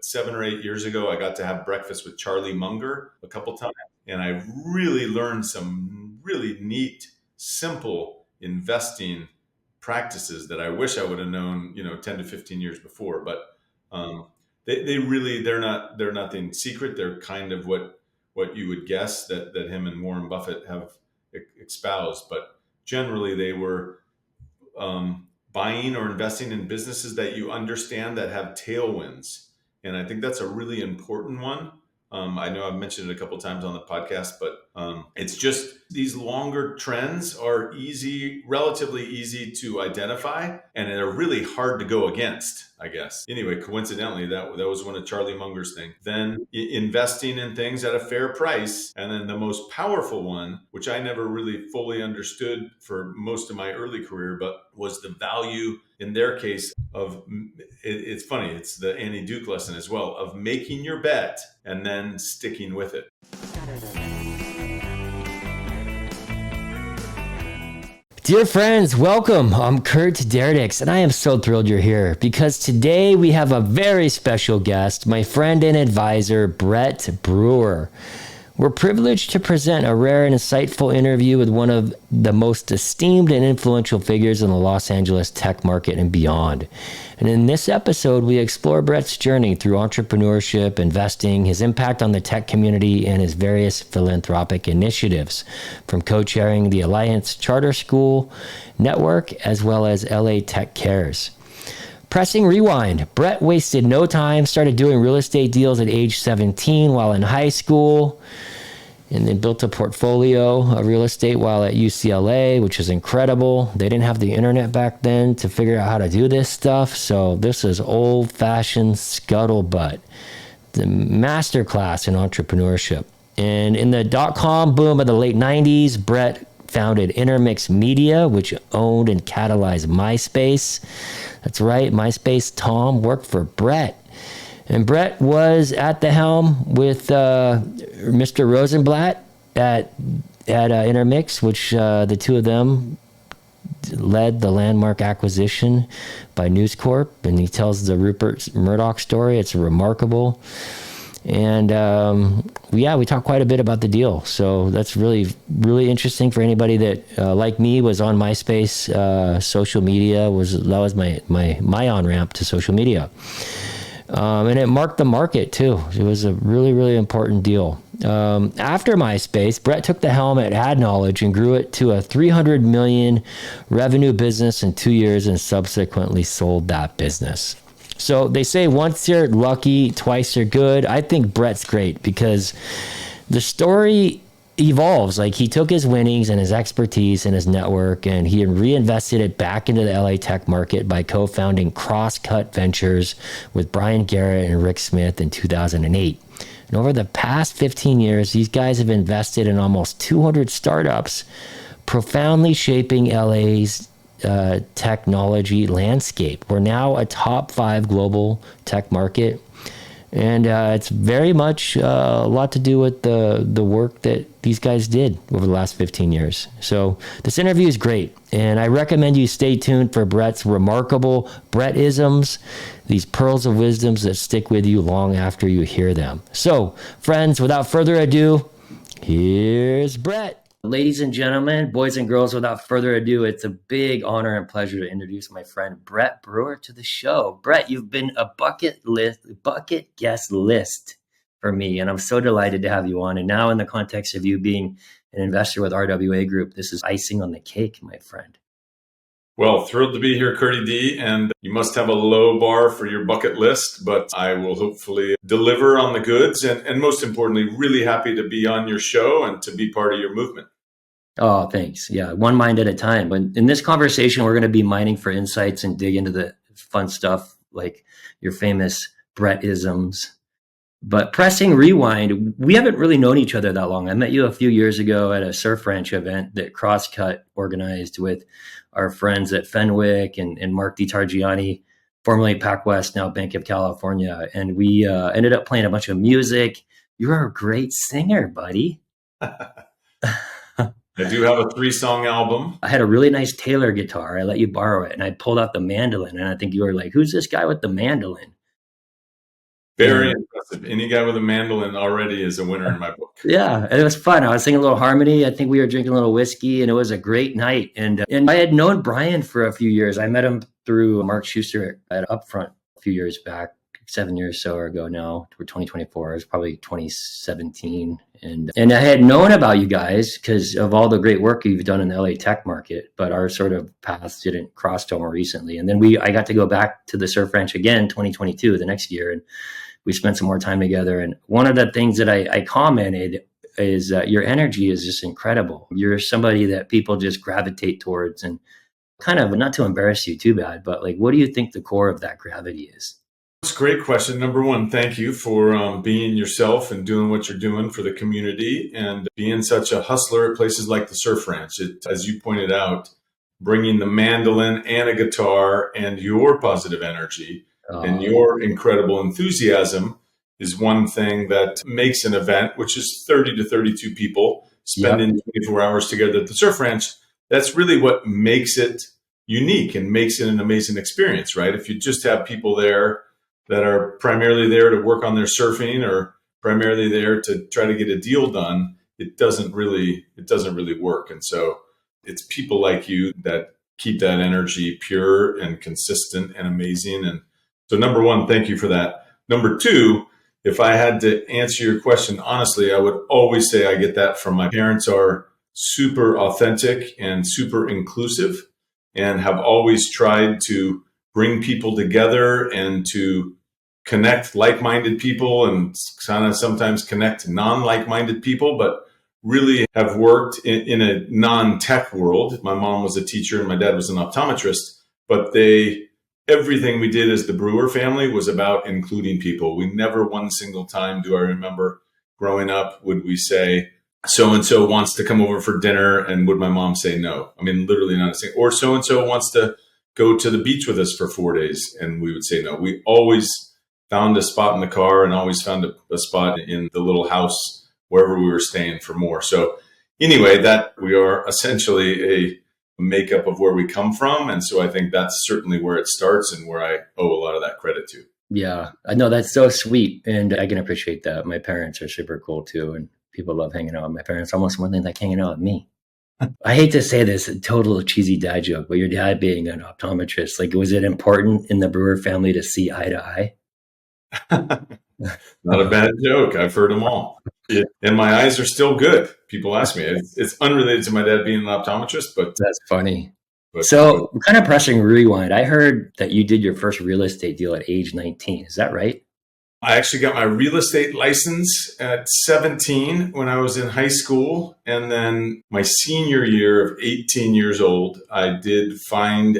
7 or 8 years ago, I got to have breakfast with Charlie Munger a couple times, and I really learned some really neat, simple investing practices that I wish I would have known, 10 to 15 years before. But um, they're nothing secret. They're kind of what you would guess that him and Warren Buffett have espoused. But generally, they were buying or investing in businesses that you understand that have tailwinds. And I think that's a really important one. I know I've mentioned it a couple times on the podcast, but it's just these longer trends are relatively easy to identify, and they're really hard to go against, I guess. Anyway, coincidentally, that was one of Charlie Munger's things. Then investing in things at a fair price. And then the most powerful one, which I never really fully understood for most of my early career, but was the value in their case of, it's funny, it's the Annie Duke lesson as well, of making your bet and then sticking with it. Dear friends, welcome. I'm Kurt Derdix, and I am so thrilled you're here because today we have a very special guest, my friend and advisor, Brett Brewer. We're privileged to present a rare and insightful interview with one of the most esteemed and influential figures in the Los Angeles tech market and beyond. And in this episode, we explore Brett's journey through entrepreneurship, investing, his impact on the tech community, and his various philanthropic initiatives, from co-chairing the Alliance Charter School Network, as well as LA Tech Cares. Pressing rewind, Brett wasted no time, started doing real estate deals at age 17 while in high school, and then built a portfolio of real estate while at UCLA, which is incredible. They didn't have the internet back then to figure out how to do this stuff, so this is old-fashioned scuttlebutt, the masterclass in entrepreneurship. And in the dot-com boom of the late 90s, Brett founded Intermix Media, which owned and catalyzed MySpace. That's right, MySpace Tom worked for Brett. And Brett was at the helm with Mr. Rosenblatt at Intermix, which the two of them led the landmark acquisition by News Corp. And he tells the Rupert Murdoch story. It's remarkable. And we talk quite a bit about the deal. So that's really, really interesting for anybody that, like me, was on MySpace. Social media that was my on-ramp to social media. And it marked the market too. It was a really, really important deal. After MySpace, Brett took the helm at AdKnowledge and grew it to a $300 million revenue business in 2 years and subsequently sold that business. So they say once you're lucky, twice you're good. I think Brett's great because the story evolves. Like, he took his winnings and his expertise and his network, and he reinvested it back into the LA tech market by co-founding Crosscut Ventures with Brian Garrett and Rick Smith in 2008. And over the past 15 years, these guys have invested in almost 200 startups, profoundly shaping LA's technology landscape. We're now a top 5 global tech market, and it's very much a lot to do with the work that these guys did over the last 15 years. So this interview is great, and I recommend you stay tuned for Brett's remarkable Brettisms, these pearls of wisdoms that stick with you long after you hear them. So, friends, without further ado, here's Brett. Ladies and gentlemen, boys and girls, without further ado, it's a big honor and pleasure to introduce my friend Brett Brewer to the show. Brett, you've been a bucket guest list for me, and I'm so delighted to have you on. And now in the context of you being an investor with RWA Group, this is icing on the cake, my friend. Well, thrilled to be here, Curdy D, and you must have a low bar for your bucket list, but I will hopefully deliver on the goods, and most importantly, really happy to be on your show and to be part of your movement. Oh, thanks. Yeah, one mind at a time. But in this conversation, we're going to be mining for insights and dig into the fun stuff like your famous Brettisms. But pressing rewind, we haven't really known each other that long. I met you a few years ago at a surf ranch event that Crosscut organized with our friends at Fenwick and Mark DiTargiani, formerly PacWest, now Bank of California. And we ended up playing a bunch of music. You're a great singer, buddy. I do have a 3-song album. I had a really nice Taylor guitar. I let you borrow it, and I pulled out the mandolin, and I think you were like, who's this guy with the mandolin? Very And impressive. Any guy with a mandolin already is a winner in my book. yeah, it was fun. I was singing a little harmony. I think we were drinking a little whiskey, and it was a great night. And I had known Brian for a few years. I met him through Mark Schuster at Upfront a few years back, 7 years or so ago now. We're 2024. It was probably 2017. And I had known about you guys because of all the great work you've done in the LA tech market, but our sort of paths didn't cross till more recently. And then I got to go back to the Surf Ranch again, 2022, the next year, and we spent some more time together. And one of the things that I commented is your energy is just incredible. You're somebody that people just gravitate towards, and kind of, not to embarrass you too bad, but like, what do you think the core of that gravity is? It's a great question. Number one, thank you for being yourself and doing what you're doing for the community and being such a hustler at places like the Surf Ranch. As you pointed out, bringing the mandolin and a guitar and your positive energy and your incredible enthusiasm is one thing that makes an event, which is 30 to 32 people spending 24 hours together at the Surf Ranch. That's really what makes it unique and makes it an amazing experience, right? If you just have people there that are primarily there to work on their surfing or primarily there to try to get a deal done, it doesn't really work. And so it's people like you that keep that energy pure and consistent and amazing. And so number one, thank you for that. Number two, if I had to answer your question honestly, I would always say I get that from my parents are super authentic and super inclusive and have always tried to bring people together and to connect like-minded people and kind of sometimes connect non-like-minded people, but really have worked in a non-tech world. My mom was a teacher and my dad was an optometrist, but everything we did as the Brewer family was about including people. We never one single time, do I remember growing up, would we say, so-and-so wants to come over for dinner, and would my mom say no? I mean, literally not a single, or so-and-so wants to go to the beach with us for 4 days, and we would say no. We always found a spot in the car and always found a spot in the little house wherever we were staying for more. So anyway, that we are essentially a makeup of where we come from. And so I think that's certainly where it starts and where I owe a lot of that credit to. Yeah, I know, that's so sweet. And I can appreciate that. My parents are super cool too. And people love hanging out with my parents almost more than like hanging out with me. I hate to say this, a total cheesy dad joke, but your dad being an optometrist, like, was it important in the Brewer family to see eye to eye? Not a bad joke. I've heard them all. And my eyes are still good. People ask me. It's unrelated to my dad being an optometrist, but that's funny. So kind of pressing rewind. I heard that you did your first real estate deal at age 19. Is that right? I actually got my real estate license at 17 when I was in high school. And then my senior year of 18 years old, I did find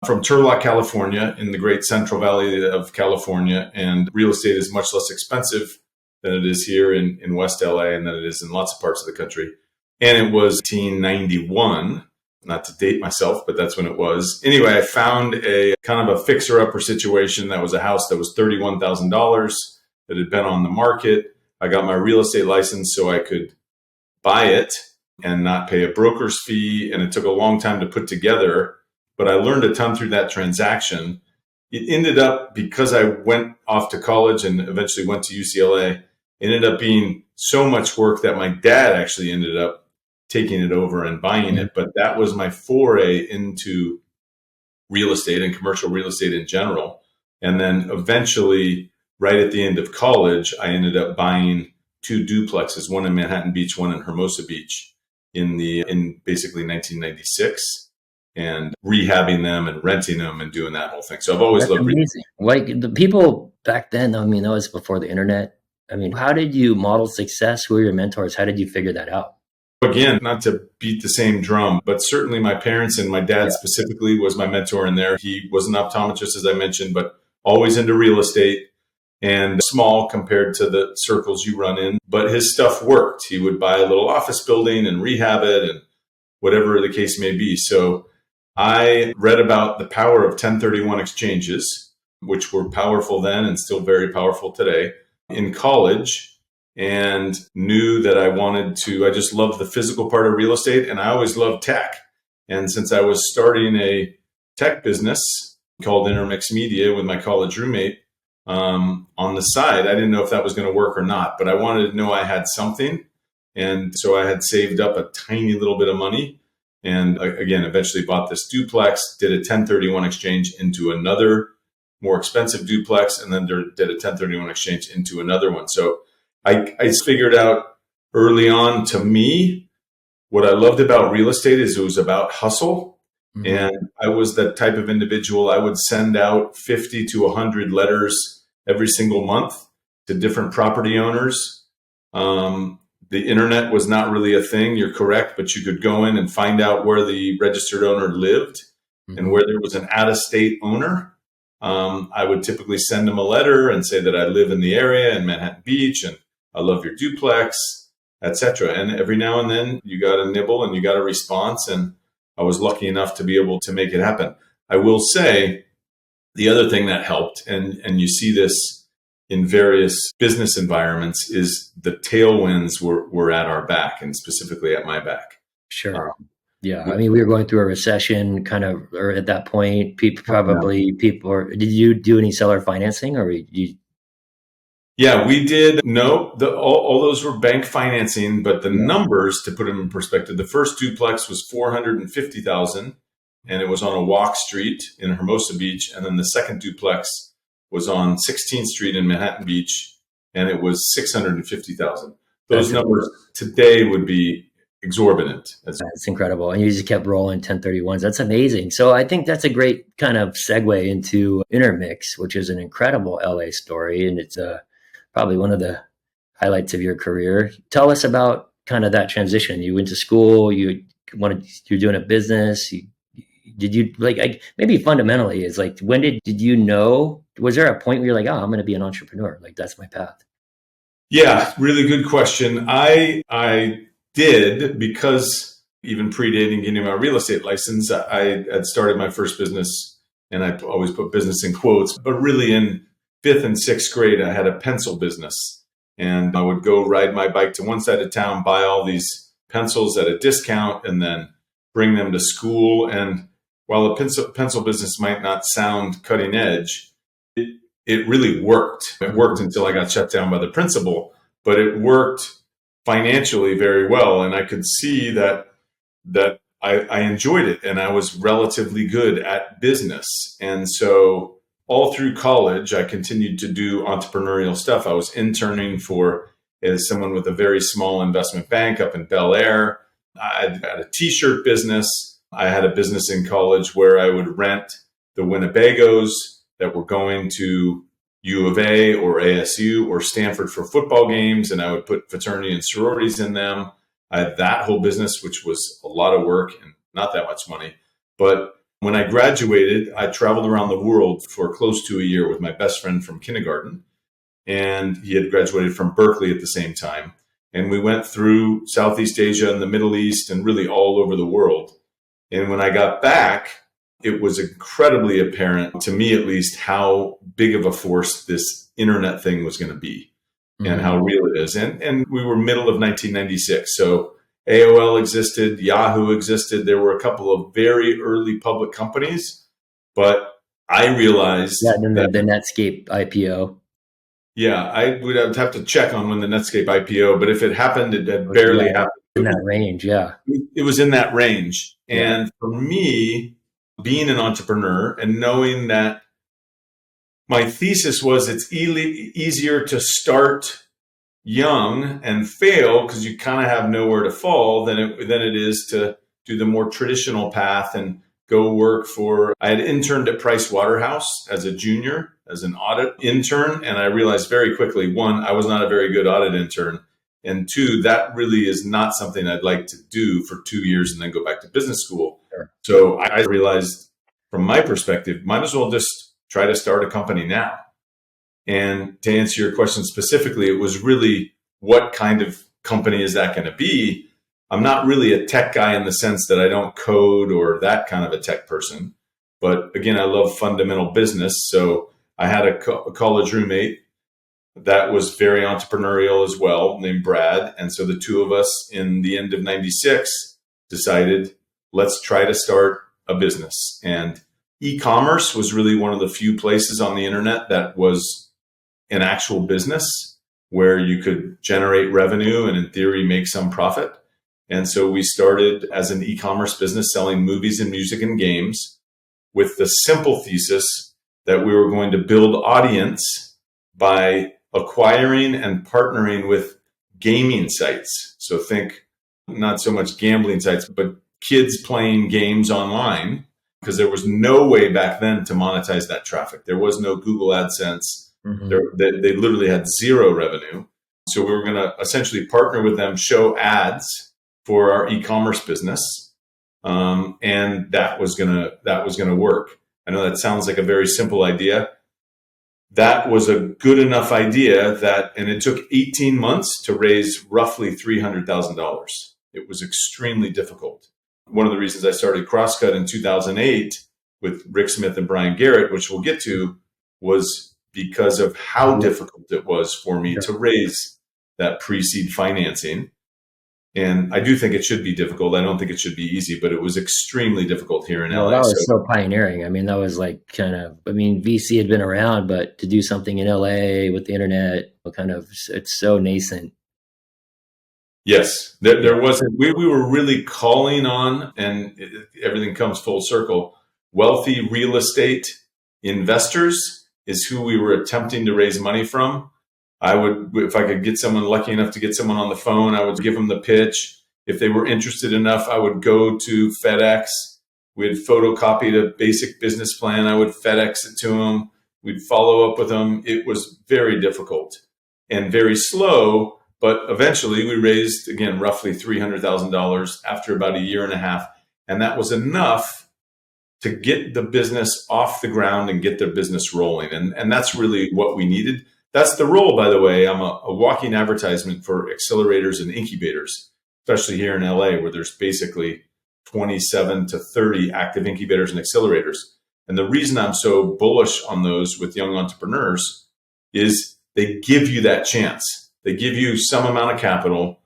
from Turlock, California, in the great Central Valley of California. And real estate is much less expensive than it is here in West LA and than it is in lots of parts of the country. And it was 1991. Not to date myself, but that's when it was. Anyway, I found a kind of a fixer-upper situation that was a house that was $31,000 that had been on the market. I got my real estate license so I could buy it and not pay a broker's fee. And it took a long time to put together, but I learned a ton through that transaction. It ended up, because I went off to college and eventually went to UCLA, it ended up being so much work that my dad actually ended up taking it over and buying it. But that was my foray into real estate and commercial real estate in general. And then eventually, right at the end of college, I ended up buying 2 duplexes, one in Manhattan Beach, one in Hermosa Beach in basically 1996, and rehabbing them and renting them and doing that whole thing. So I've always loved real estate. Like the people back then, I mean, that was before the internet. I mean, how did you model success? Who were your mentors? How did you figure that out? Again, not to beat the same drum, but certainly my parents and my dad specifically was my mentor in there. He was an optometrist, as I mentioned, but always into real estate and small compared to the circles you run in. But his stuff worked. He would buy a little office building and rehab it and whatever the case may be. So I read about the power of 1031 exchanges, which were powerful then and still very powerful today, in college, and knew that I just loved the physical part of real estate, and I always loved tech. And since I was starting a tech business called Intermix Media with my college roommate, on the side. I didn't know if that was going to work or not, but I wanted to know I had something. And so I had saved up a tiny little bit of money. And again, eventually bought this duplex, did a 1031 exchange into another more expensive duplex, and then did a 1031 exchange into another one. So I figured out early on, to me, what I loved about real estate is it was about hustle. Mm-hmm. And I was that type of individual. I would send out 50 to 100 letters every single month to different property owners. The internet was not really a thing, you're correct, but you could go in and find out where the registered owner lived and where there was an out-of-state owner. I would typically send them a letter and say that I live in the area in Manhattan Beach and I love your duplex, etc. And every now and then you got a nibble and you got a response, and I was lucky enough to be able to make it happen. I will say the other thing that helped, and you see this in various business environments, is the tailwinds were at our back, and specifically at my back. Sure. Yeah. I mean, we were going through a recession kind of, or at that point, did you do any seller financing, or you? Yeah, we did. No, all those were bank financing, but the numbers, to put them in perspective, the first duplex was $450,000, and it was on a walk street in Hermosa Beach. And then the second duplex was on 16th Street in Manhattan Beach, and it was $650,000. Those numbers today would be exorbitant. That's incredible. And you just kept rolling 1031s. That's amazing. So I think that's a great kind of segue into Intermix, which is an incredible LA story. And it's probably one of the highlights of your career. Tell us about kind of that transition. You went to school, you're doing a business. Maybe fundamentally is like, when did you know, was there a point where you're like, oh, I'm going to be an entrepreneur? Like, that's my path. Yeah, really good question. I did, because even predating getting my real estate license, I had started my first business, and I always put business in quotes, but really in 5th and 6th grade, I had a pencil business, and I would go ride my bike to one side of town, buy all these pencils at a discount, and then bring them to school. And while a pencil business might not sound cutting edge, it really worked. It worked until I got shut down by the principal, but it worked financially very well. And I could see that I enjoyed it, and I was relatively good at business. And so all through college, I continued to do entrepreneurial stuff. I was interning as someone with a very small investment bank up in Bel Air. I had a t-shirt business. I had a business in college where I would rent the Winnebagos that were going to U of A or ASU or Stanford for football games, and I would put fraternity and sororities in them. I had that whole business, which was a lot of work and not that much money. But when I graduated, I traveled around the world for close to a year with my best friend from kindergarten, and he had graduated from Berkeley at the same time. And we went through Southeast Asia and the Middle East and really all over the world. And when I got back, it was incredibly apparent, to me at least, how big of a force this internet thing was going to be and how real it is. And we were middle of 1996. So AOL existed, Yahoo existed. There were a couple of very early public companies, but I realized the Netscape IPO. Yeah, I would have to check on when the Netscape IPO, but if it happened, it had barely happened. In that range, yeah. It was in that range. And for me, being an entrepreneur and knowing that my thesis was it's easier to start young and fail because you kind of have nowhere to fall than it is to do the more traditional path and go work I had interned at Price Waterhouse as a junior, as an audit intern. And I realized very quickly, one, I was not a very good audit intern. And two, that really is not something I'd like to do for 2 years and then go back to business school. Sure. So I realized from my perspective, might as well just try to start a company now. And to answer your question specifically, it was really, what kind of company is that going to be? I'm not really a tech guy in the sense that I don't code or that kind of a tech person. But again, I love fundamental business. So I had a college roommate that was very entrepreneurial as well, named Brad. And so the two of us in the end of 96 decided, let's try to start a business. And e-commerce was really one of the few places on the internet that was an actual business where you could generate revenue and in theory make some profit. And so we started as an e-commerce business selling movies and music and games with the simple thesis that we were going to build audience by acquiring and partnering with gaming sites. So think not so much gambling sites, but kids playing games online, because there was no way back then to monetize that traffic. There was no Google AdSense. They literally had zero revenue. So we were going to essentially partner with them, show ads for our e-commerce business. And that was going to work. I know that sounds like a very simple idea. That was a good enough idea and it took 18 months to raise roughly $300,000. It was extremely difficult. One of the reasons I started Crosscut in 2008 with Rick Smith and Brian Garrett, which we'll get to, was because of how difficult it was for me to raise that pre-seed financing. And I do think it should be difficult. I don't think it should be easy, but it was extremely difficult here in LA. That was so pioneering. I mean, that was like VC had been around, but to do something in LA with the internet, it's so nascent. Yes, there wasn't. We were really calling on, and everything comes full circle. Wealthy real estate investors is who we were attempting to raise money from. I would, if I could get someone lucky enough to get someone on the phone, I would give them the pitch. If they were interested enough, I would go to FedEx. We'd photocopy a basic business plan. I would FedEx it to them. We'd follow up with them. It was very difficult and very slow, but eventually we raised, again, roughly $300,000 after about a year and a half. And that was enough to get the business off the ground and get the business rolling. And that's really what we needed. That's the role, by the way. I'm a walking advertisement for accelerators and incubators, especially here in LA, where there's basically 27 to 30 active incubators and accelerators. And the reason I'm so bullish on those with young entrepreneurs is they give you that chance. They give you some amount of capital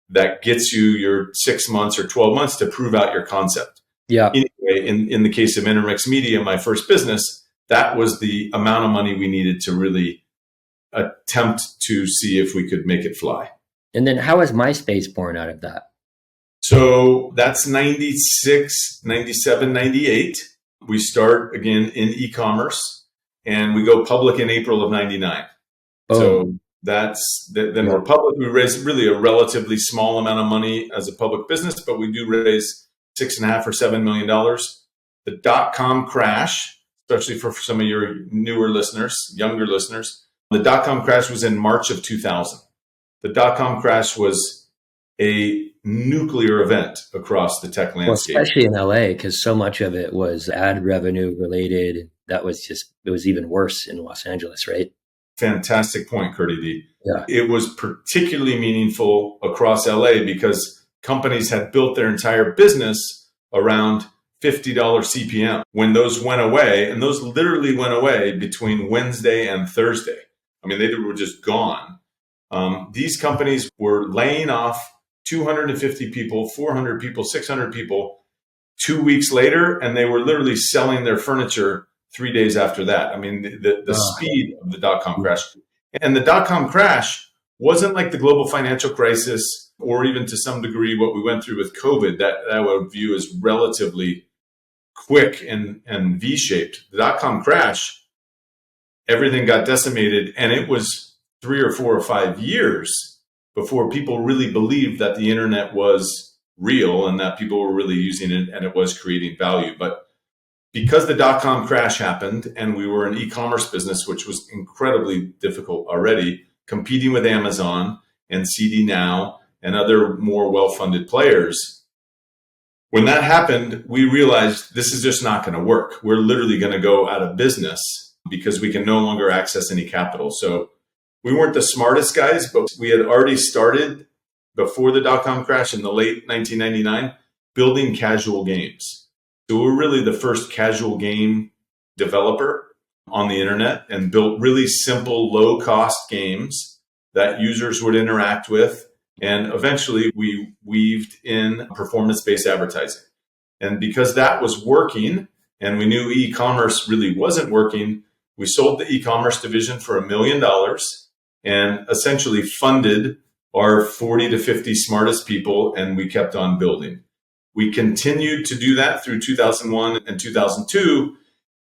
that gets you your 6 months or 12 months to prove out your concept. Yeah. Anyway, in the case of Intermix Media, my first business, that was the amount of money we needed to really attempt to see if we could make it fly. And then how was MySpace born out of that? So that's 96, 97, 98. We start again in e-commerce and we go public in April of 99. Oh. So then we're public. We raise really a relatively small amount of money as a public business, but we do raise $6.5 or $7 million. The dot-com crash, especially for some of your newer listeners, younger listeners, the dot-com crash was in March of 2000. The dot-com crash was a nuclear event across the tech landscape. Well, especially in LA, because so much of it was ad revenue related. It was even worse in Los Angeles, right? Fantastic point, Curdy D. Yeah. It was particularly meaningful across LA because companies had built their entire business around $50 CPM. When those went away, and those literally went away between Wednesday and Thursday. I mean, they were just gone. These companies were laying off 250 people, 400 people, 600 people 2 weeks later, and they were literally selling their furniture 3 days after that. I mean, the speed of the dot-com crash. And the dot-com crash wasn't like the global financial crisis or even to some degree what we went through with COVID that I would view as relatively quick and V-shaped. The dot-com crash, everything got decimated, and it was 3 or 4 or 5 years before people really believed that the internet was real and that people were really using it and it was creating value. But because the dot-com crash happened and we were an e-commerce business, which was incredibly difficult already, competing with Amazon and CD Now and other more well-funded players, when that happened, we realized this is just not going to work. We're literally going to go out of business because we can no longer access any capital. So we weren't the smartest guys, but we had already started before the dot-com crash in the late 1999, building casual games. So we're really the first casual game developer on the internet and built really simple, low-cost games that users would interact with. And eventually we weaved in performance-based advertising. And because that was working and we knew e-commerce really wasn't working, We sold the e-commerce division for $1 million and essentially funded our 40 to 50 smartest people, and we kept on building. We continued to do that through 2001 and 2002.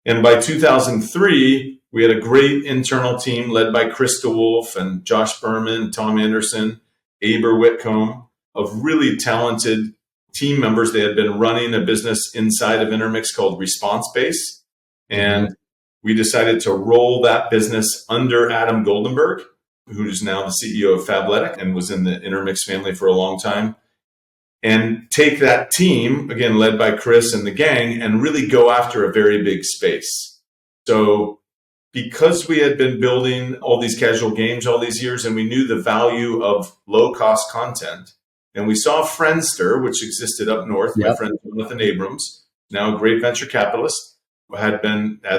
And by 2003, we had a great internal team led by Chris DeWolf and Josh Berman, Tom Anderson, Aber Whitcomb, of really talented team members. They had been running a business inside of Intermix called ResponseBase. And we decided to roll that business under Adam Goldenberg, who's now the CEO of Fabletics and was in the Intermix family for a long time, and take that team, again, led by Chris and the gang, and really go after a very big space. So because we had been building all these casual games all these years, and we knew the value of low-cost content, and we saw Friendster, which existed up north, my friend Jonathan Abrams, now a great venture capitalist, had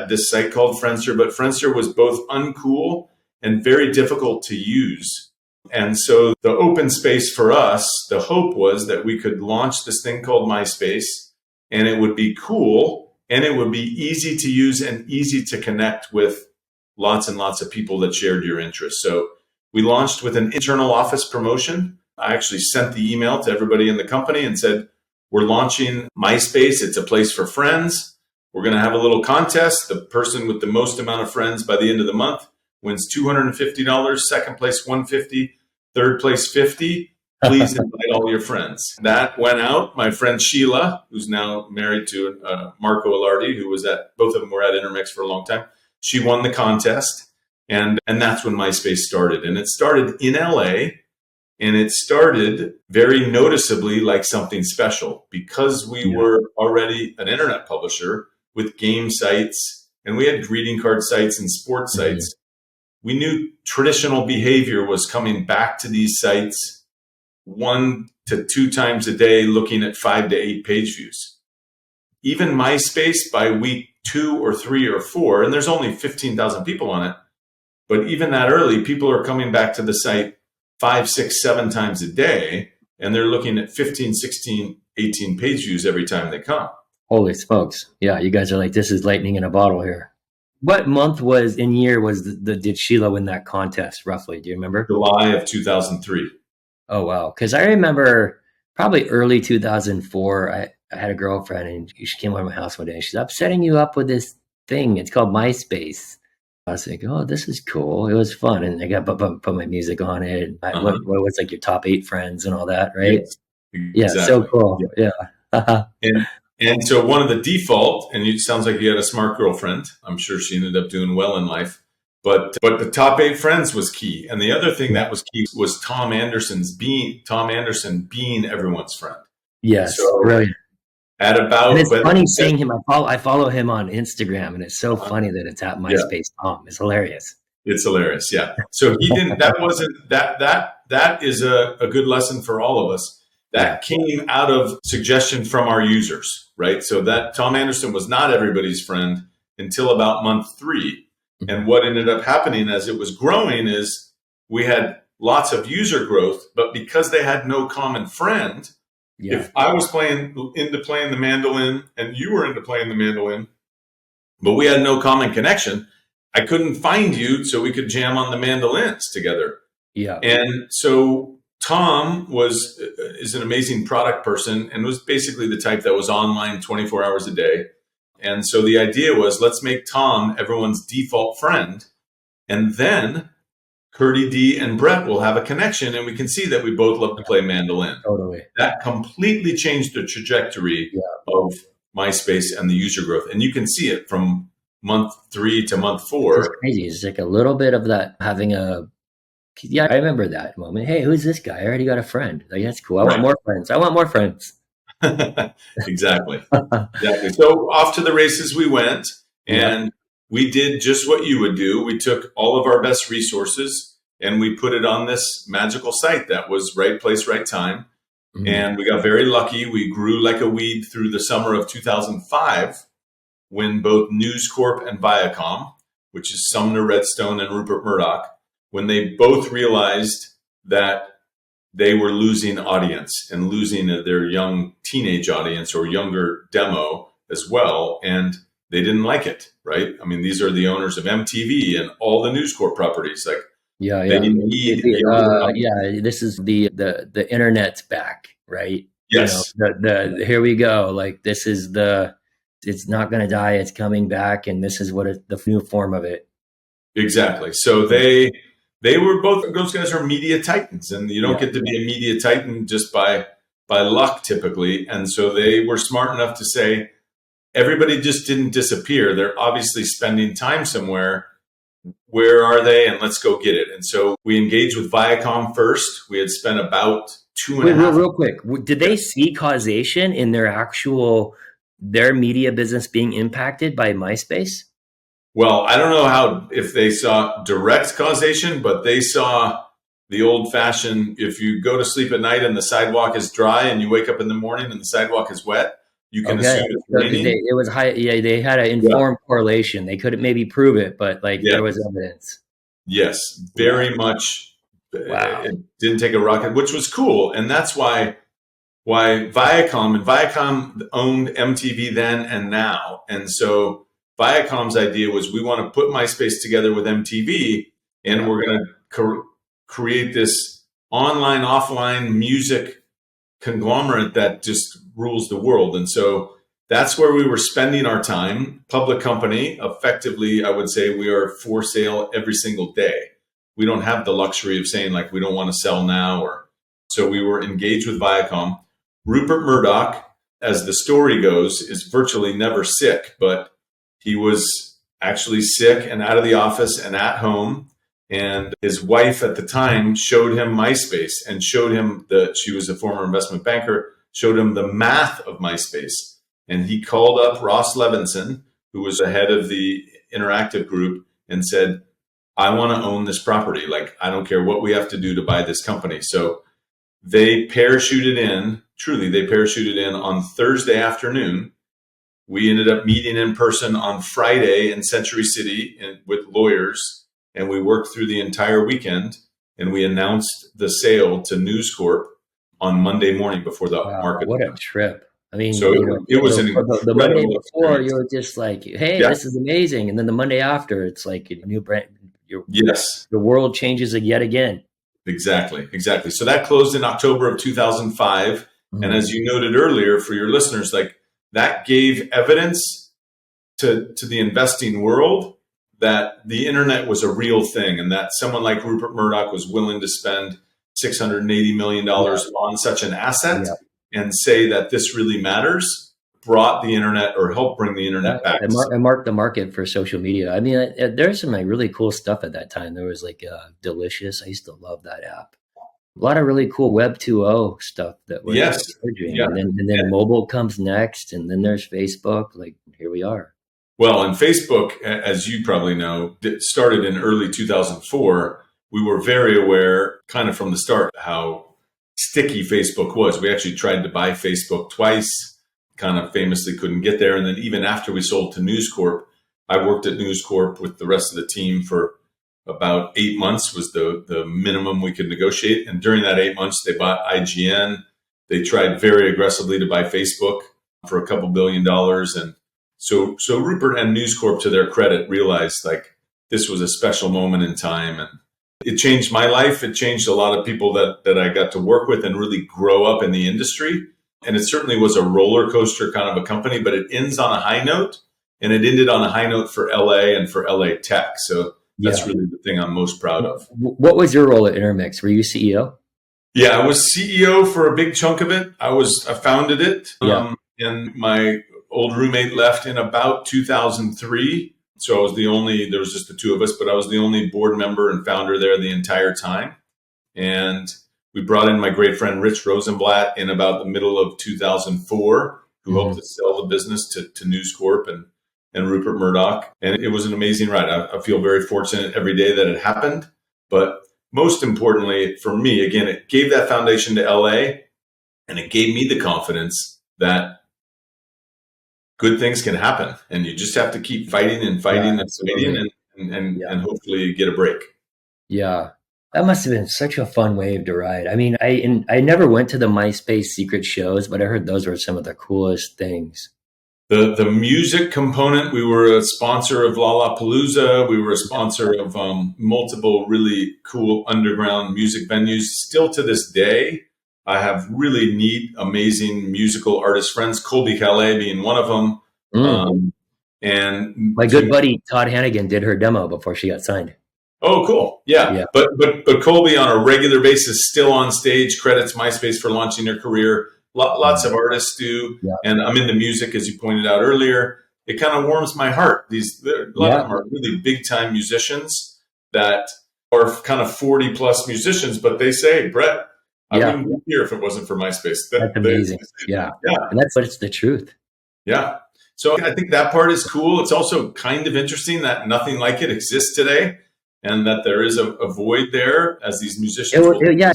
this site called Friendster, but Friendster was both uncool and very difficult to use. And so the open space for us, the hope was that we could launch this thing called MySpace, and it would be cool, and it would be easy to use and easy to connect with lots and lots of people that shared your interests. So we launched with an internal office promotion. I actually sent the email to everybody in the company and said, we're launching MySpace. It's a place for friends. We're going to have a little contest. The person with the most amount of friends by the end of the month wins $250, second place $150, third place $50. Please invite all your friends. That went out. My friend Sheila, who's now married to Marco Ilardi, who was both of them were at Intermix for a long time. She won the contest, and that's when MySpace started. And it started in LA, and it started very noticeably like something special because we were already an internet publisher with game sites, and we had greeting card sites and sports sites. We knew traditional behavior was coming back to these sites 1 to 2 times a day, looking at 5 to 8 page views. Even MySpace by week 2 or 3 or 4, and there's only 15,000 people on it, but even that early, people are coming back to the site 5, 6, 7 times a day, and they're looking at 15, 16, 18 page views every time they come. Holy smokes. Yeah, you guys are like, this is lightning in a bottle here. What month did Sheila win that contest roughly? Do you remember? July of 2003. Oh, wow. Because I remember probably early 2004, I had a girlfriend and she came over to my house one day and she's, I'm setting you up with this thing. It's called MySpace. I was like, oh, this is cool. It was fun. And I got put my music on it. What was like your top 8 friends and all that, right? Yes, exactly. Yeah, so cool. Yeah. And so one of the default, and it sounds like you had a smart girlfriend. I'm sure she ended up doing well in life. But the top 8 friends was key. And the other thing that was key was Tom Anderson being everyone's friend. Yes, so brilliant. And it's funny seeing him. I follow him on Instagram, and it's so funny that it's at MySpace. Tom, it's hilarious. It's hilarious, yeah. So he didn't. That is a good lesson for all of us. That came out of suggestion from our users, right? So that Tom Anderson was not everybody's friend until about month 3. And what ended up happening as it was growing is we had lots of user growth, but because they had no common friend, if I was into playing the mandolin and you were into playing the mandolin, but we had no common connection, I couldn't find you so we could jam on the mandolins together. Yeah. And so Tom is an amazing product person and was basically the type that was online 24 hours a day. And so the idea was, let's make Tom everyone's default friend. And then Curdy D and Brett will have a connection and we can see that we both love to play mandolin. Totally. That completely changed the trajectory of MySpace and the user growth. And you can see it from month 3 to month 4. It's crazy. It's like a little bit of that having I remember that moment. Hey, who's this guy? I already got a friend. Like, that's cool. I want more friends. Exactly. So off to the races we went, and we did just what you would do. We took all of our best resources and we put it on this magical site that was right place, right time. Mm-hmm. And we got very lucky. We grew like a weed through the summer of 2005 when both News Corp and Viacom, which is Sumner Redstone and Rupert Murdoch, when they both realized that they were losing audience and losing their young teenage audience or younger demo as well. And they didn't like it, right? I mean, these are the owners of MTV and all the News Corp properties. Like, Yeah, they yeah. need a overcome. Yeah, this is the internet's back, right? You know, Yes, here we go. Like this is it's not going to die. It's coming back, and this is the new form of it. exactly. So they were both, those guys are media titans, and you don't Yeah, get to be a media titan just by luck typically. And so they were smart enough to say everybody just didn't disappear. They're obviously spending time somewhere. Where are they? And let's go get it. And so we engaged with Viacom first. We had spent about two and wait, a half. real quick. Did they see causation in their media business being impacted by MySpace? Well, I don't know how, if they saw direct causation, but they saw the old fashioned, if you go to sleep at night and the sidewalk is dry and you wake up in the morning and the sidewalk is wet, you can Okay, assume it's so raining. it was high. Yeah, they had an Yeah. informed correlation. They couldn't maybe prove it, but like Yeah. there was evidence. Yes. Yeah. Very much. Wow. It didn't take a rocket, which was cool. And that's why Viacom owned MTV then and now. And so Viacom's idea was, we want to put MySpace together with MTV, and Yeah. we're going to create this online, offline music conglomerate that just rules the world. And so that's where we were spending our time. Public company, effectively, I would say we are for sale every single day. We don't have the luxury of saying like, we don't want to sell now, or so we were engaged with Viacom. Rupert Murdoch, as the story goes, is virtually never sick, but he was actually sick and out of the office and at home. And his wife at the time showed him MySpace and showed him that she was a former investment banker, showed him the math of MySpace. And he called up Ross Levinson, who was the head of the interactive group, and said, I want to own this property. Like, I don't care what we have to do to buy this company. So they parachuted in, truly, they parachuted in on Thursday afternoon. We ended up meeting in person on Friday in Century City with lawyers, and we worked through the entire weekend, and we announced the sale to News Corp on Monday morning before the Wow, market what a opened. trip. I mean, So it was an the Monday incredible before you experience. were just like, hey, Yeah. this is amazing. And then the Monday after, it's like a new brand. Yes. The world changes yet again. Exactly. So that closed in October of 2005. And as you noted earlier, for your listeners, like, that gave evidence to the investing world that the internet was a real thing, and that someone like Rupert Murdoch was willing to spend $680 million on such an asset and say that this really matters, brought the internet, or helped bring the internet back. It marked the market for social media. I mean, there's some like really cool stuff at that time. There was like Delicious. I used to love that app. A lot of really cool Web 2.0 stuff that was emerging. Yeah. And then mobile comes next, and then there's Facebook. Like, here we are. Well, and Facebook, as you probably know, started in early 2004. We were very aware, kind of from the start, how sticky Facebook was. We actually tried to buy Facebook twice, kind of famously couldn't get there. And then even after we sold to News Corp, I worked at News Corp with the rest of the team for about 8 months was the minimum we could negotiate. And during that 8 months, they bought IGN. They tried very aggressively to buy Facebook for a couple $2 billion. And so Rupert and News Corp, to their credit, realized like this was a special moment in time. And it changed my life. It changed a lot of people that I got to work with and really grow up in the industry. And it certainly was a roller coaster kind of a company, but it ends on a high note. And it ended on a high note for LA and for LA tech. So that's really the thing I'm most proud of. What was your role at Intermix? Were you CEO? Yeah, I was CEO for a big chunk of it. I founded it. And my old roommate left in about 2003. So I was there was just the two of us, but I was the only board member and founder there the entire time. And we brought in my great friend, Rich Rosenblatt, in about the middle of 2004, who helped to sell the business to News Corp and Rupert Murdoch. And it was an amazing ride. I feel very fortunate every day that it happened. But most importantly for me, again, it gave that foundation to LA, and it gave me the confidence that good things can happen, and you just have to keep fighting and fighting and hopefully get a break. Yeah. That must have been such a fun wave to ride. I mean, I never went to the MySpace secret shows, but I heard those were some of the coolest things. the music component, we were a sponsor of Lollapalooza. We were a sponsor of multiple really cool underground music venues. Still to this day, I have really neat, amazing musical artist friends, Colby Calais being one of them. Mm. And My good buddy Todd Hannigan did her demo before she got signed. oh, cool. Yeah. Yeah. But Colby on a regular basis, still on stage, credits MySpace for launching her career. Lots of artists do. Yeah. And I'm into music, as you pointed out earlier. It kind of warms my heart. A lot of them are really big time musicians that are kind of 40 plus musicians, but they say, Brett, I wouldn't be here if it wasn't for MySpace. That's amazing. Yeah. And it's the truth. Yeah. So I think that part is cool. It's also kind of interesting that nothing like it exists today, and that there is a void there as these musicians.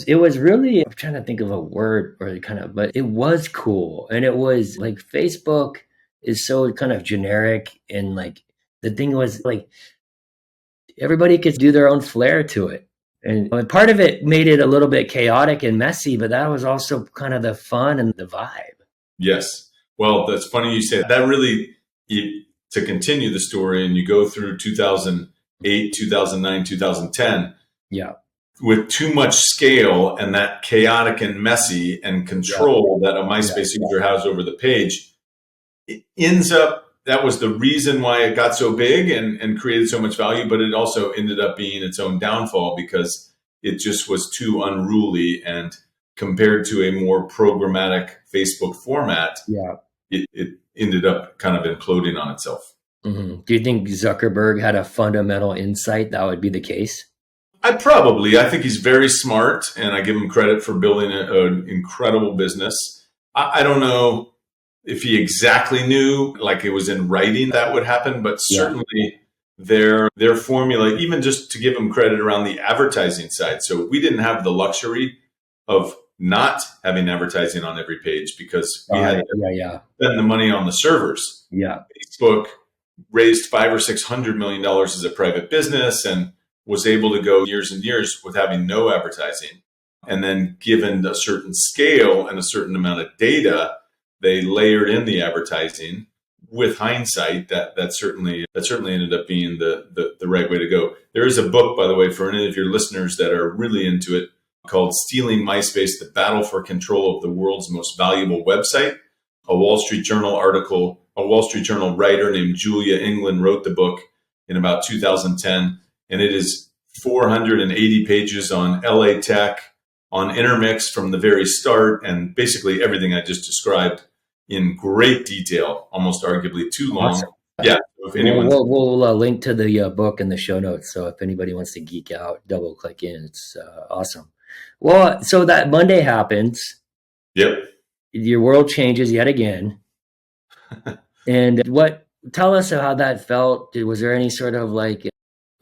It was really, I'm trying to think of a word but it was cool. And it was like, Facebook is so kind of generic, and like the thing was like everybody could do their own flair to it. And part of it made it a little bit chaotic and messy, but that was also kind of the fun and the vibe. Yes. Well, that's funny you say that. That really, to continue the story, and you go through 2008, 2009, 2010. Yeah. With too much scale and that chaotic and messy and control that a MySpace user has over the page, it ends up, that was the reason why it got so big and created so much value, but it also ended up being its own downfall because it just was too unruly, and compared to a more programmatic Facebook format, it ended up kind of imploding on itself. Mm-hmm. Do you think Zuckerberg had a fundamental insight that would be the case? I think he's very smart, and I give him credit for building an incredible business. I don't know if he exactly knew, like it was in writing that would happen, but certainly their formula, even just to give him credit around the advertising side. So we didn't have the luxury of not having advertising on every page because we had to spend the money on the servers. Yeah. Facebook raised $500 or $600 million as a private business and was able to go years and years with having no advertising. And then given a certain scale and a certain amount of data, they layered in the advertising. With hindsight, that certainly ended up being the right way to go. There is a book, by the way, for any of your listeners that are really into it, called Stealing MySpace, The Battle for Control of the World's Most Valuable Website. A Wall Street Journal writer named Julia England wrote the book in about 2010. And it is 480 pages on LA tech, on Intermix from the very start, and basically everything I just described in great detail, almost arguably too long. Awesome. Yeah. If anyone, we'll link to the book in the show notes. So if anybody wants to geek out, double click in. It's awesome. Well, so that Monday happens. Yep. Your world changes yet again. And tell us how that felt. Was there any sort of like,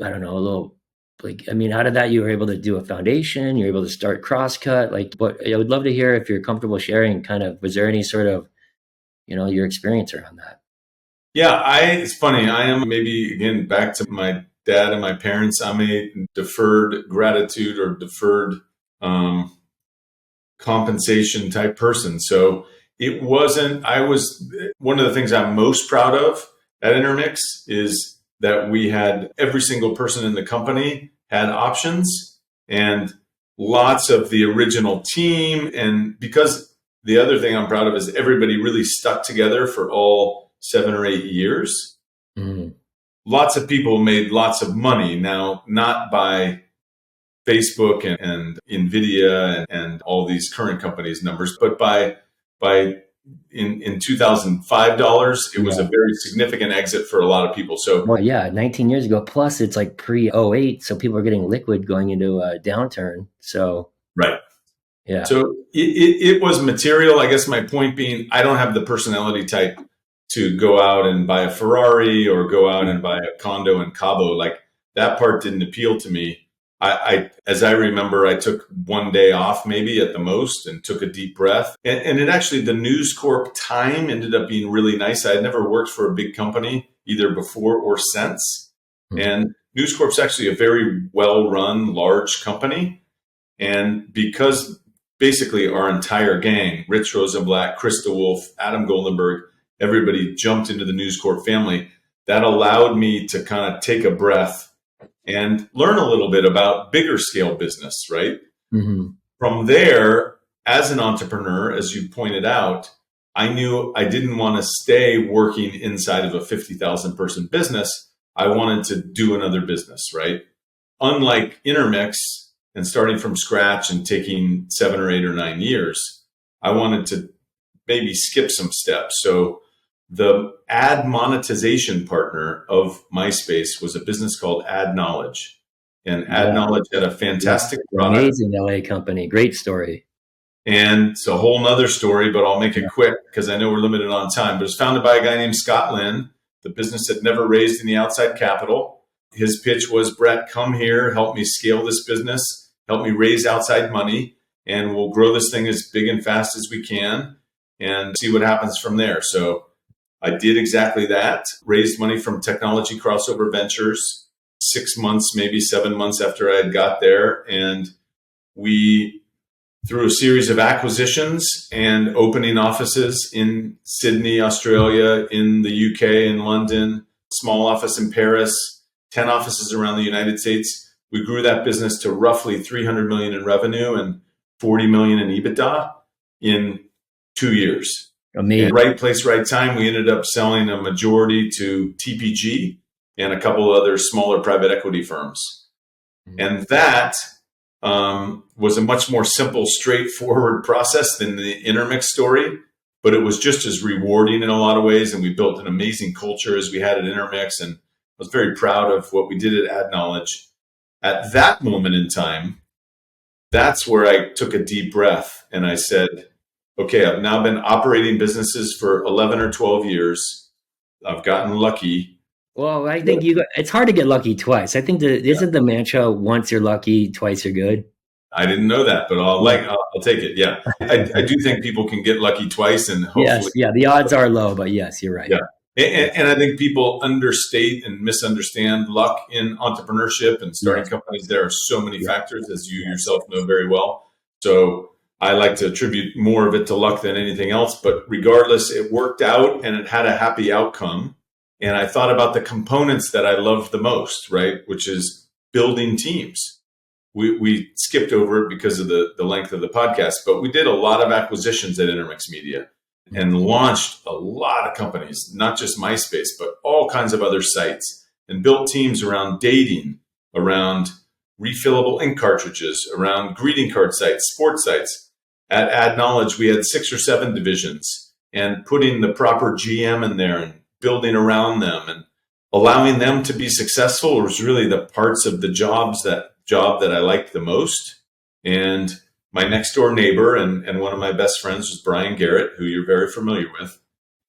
I don't know, a little, like, I mean, how did that, you were able to do a foundation, you're able to start Crosscut, like, what, I would love to hear if you're comfortable sharing kind of, was there any sort of, your experience around that? Yeah, it's funny. I am, maybe again, back to my dad and my parents, I'm a deferred gratitude or deferred compensation type person. So one of the things I'm most proud of at Intermix is that we had every single person in the company had options, and lots of the original team. And because the other thing I'm proud of is everybody really stuck together for all 7 or 8 years. Mm. Lots of people made lots of money. Now, not by Facebook and NVIDIA and all these current companies' numbers, but by in 2005 dollars, it was a very significant exit for a lot of people. So 19 years ago, plus it's like pre-08, so people are getting liquid going into a downturn. So right. Yeah. So it was material. I guess my point being, I don't have the personality type to go out and buy a Ferrari or go out and buy a condo in Cabo. Like, that part didn't appeal to me. As I remember, I took one day off maybe at the most and took a deep breath. And it actually, the News Corp time ended up being really nice. I had never worked for a big company either before or since. Mm-hmm. And News Corp's actually a very well-run, large company. And because basically our entire gang, Rich Rosenblatt, Krista Wolf, Adam Goldenberg, everybody jumped into the News Corp family, that allowed me to kind of take a breath and learn a little bit about bigger scale business, right? Mm-hmm. From there, as an entrepreneur, as you pointed out, I knew I didn't want to stay working inside of a 50,000 person business. I wanted to do another business, right? Unlike Intermix and starting from scratch and taking 7 or 8 or 9 years, I wanted to maybe skip some steps. So the ad monetization partner of MySpace was a business called AdKnowledge. And AdKnowledge had a fantastic product. Amazing LA company. Great story. And it's a whole nother story, but I'll make it quick because I know we're limited on time. But it was founded by a guy named Scott Lynn. The business had never raised any outside capital. His pitch was, Brett, come here, help me scale this business, help me raise outside money, and we'll grow this thing as big and fast as we can and see what happens from there. So I did exactly that, raised money from Technology Crossover Ventures 6 months, maybe 7 months after I had got there. And we, through a series of acquisitions and opening offices in Sydney, Australia, in the UK, in London, small office in Paris, 10 offices around the United States, we grew that business to roughly 300 million in revenue and 40 million in EBITDA in 2 years. Amazing. And right place, right time. We ended up selling a majority to TPG and a couple other smaller private equity firms. And that was a much more simple, straightforward process than the Intermix story, but it was just as rewarding in a lot of ways. And we built an amazing culture as we had at Intermix, and I was very proud of what we did at AdKnowledge. At that moment in time, that's where I took a deep breath and I said, okay, I've now been operating businesses for 11 or 12 years. I've gotten lucky. Well, I think it's hard to get lucky twice. I think isn't the mantra, once you're lucky, twice you're good? I didn't know that, but I'll take it. Yeah. I do think people can get lucky twice, and hopefully. Yes, yeah, the odds are low, but yes, you're right. Yeah. And I think people understate and misunderstand luck in entrepreneurship and starting companies. There are so many factors, as you yourself know very well. So I like to attribute more of it to luck than anything else. But regardless, it worked out and it had a happy outcome. And I thought about the components that I loved the most, right? Which is building teams. We skipped over it because of the length of the podcast, but we did a lot of acquisitions at Intermix Media and launched a lot of companies, not just MySpace, but all kinds of other sites, and built teams around dating, around refillable ink cartridges, around greeting card sites, sports sites. At AdKnowledge, we had 6 or 7 divisions, and putting the proper GM in there and building around them and allowing them to be successful was really the parts of the job that I liked the most. And my next door neighbor and one of my best friends was Brian Garrett, who you're very familiar with.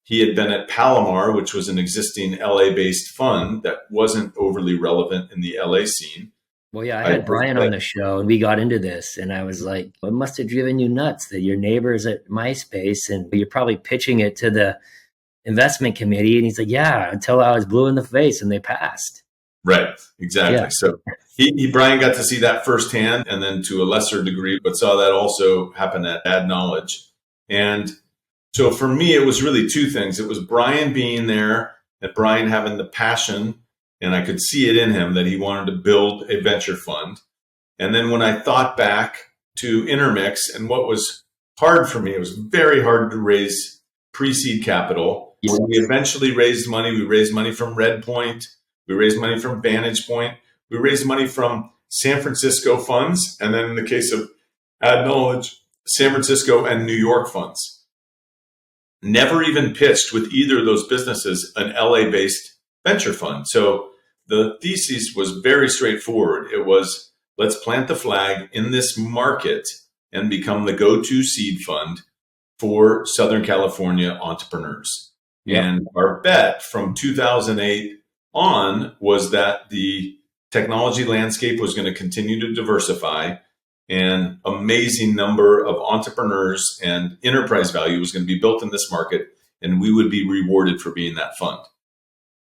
He had been at Palomar, which was an existing LA-based fund that wasn't overly relevant in the LA scene. Well, yeah, I had Brian on the show and we got into this, and I was like, what must have driven you nuts that your neighbor's at MySpace and you're probably pitching it to the investment committee? And he's like, yeah, until I was blue in the face and they passed. Right, exactly. Yeah. So Brian got to see that firsthand, and then to a lesser degree, but saw that also happen at AdKnowledge. And so for me, it was really 2 things. It was Brian being there and Brian having the passion, and I could see it in him that he wanted to build a venture fund. And then when I thought back to Intermix and what was hard for me, it was very hard to raise pre-seed capital. Yes. We eventually raised money. We raised money from Redpoint. We raised money from Vantage Point. We raised money from San Francisco funds. And then in the case of AdKnowledge, San Francisco and New York funds. Never even pitched with either of those businesses an LA-based venture fund. So the thesis was very straightforward. It was, let's plant the flag in this market and become the go-to seed fund for Southern California entrepreneurs. Yep. And our bet from 2008 on was that the technology landscape was going to continue to diversify, and amazing number of entrepreneurs and enterprise value was going to be built in this market, and we would be rewarded for being that fund.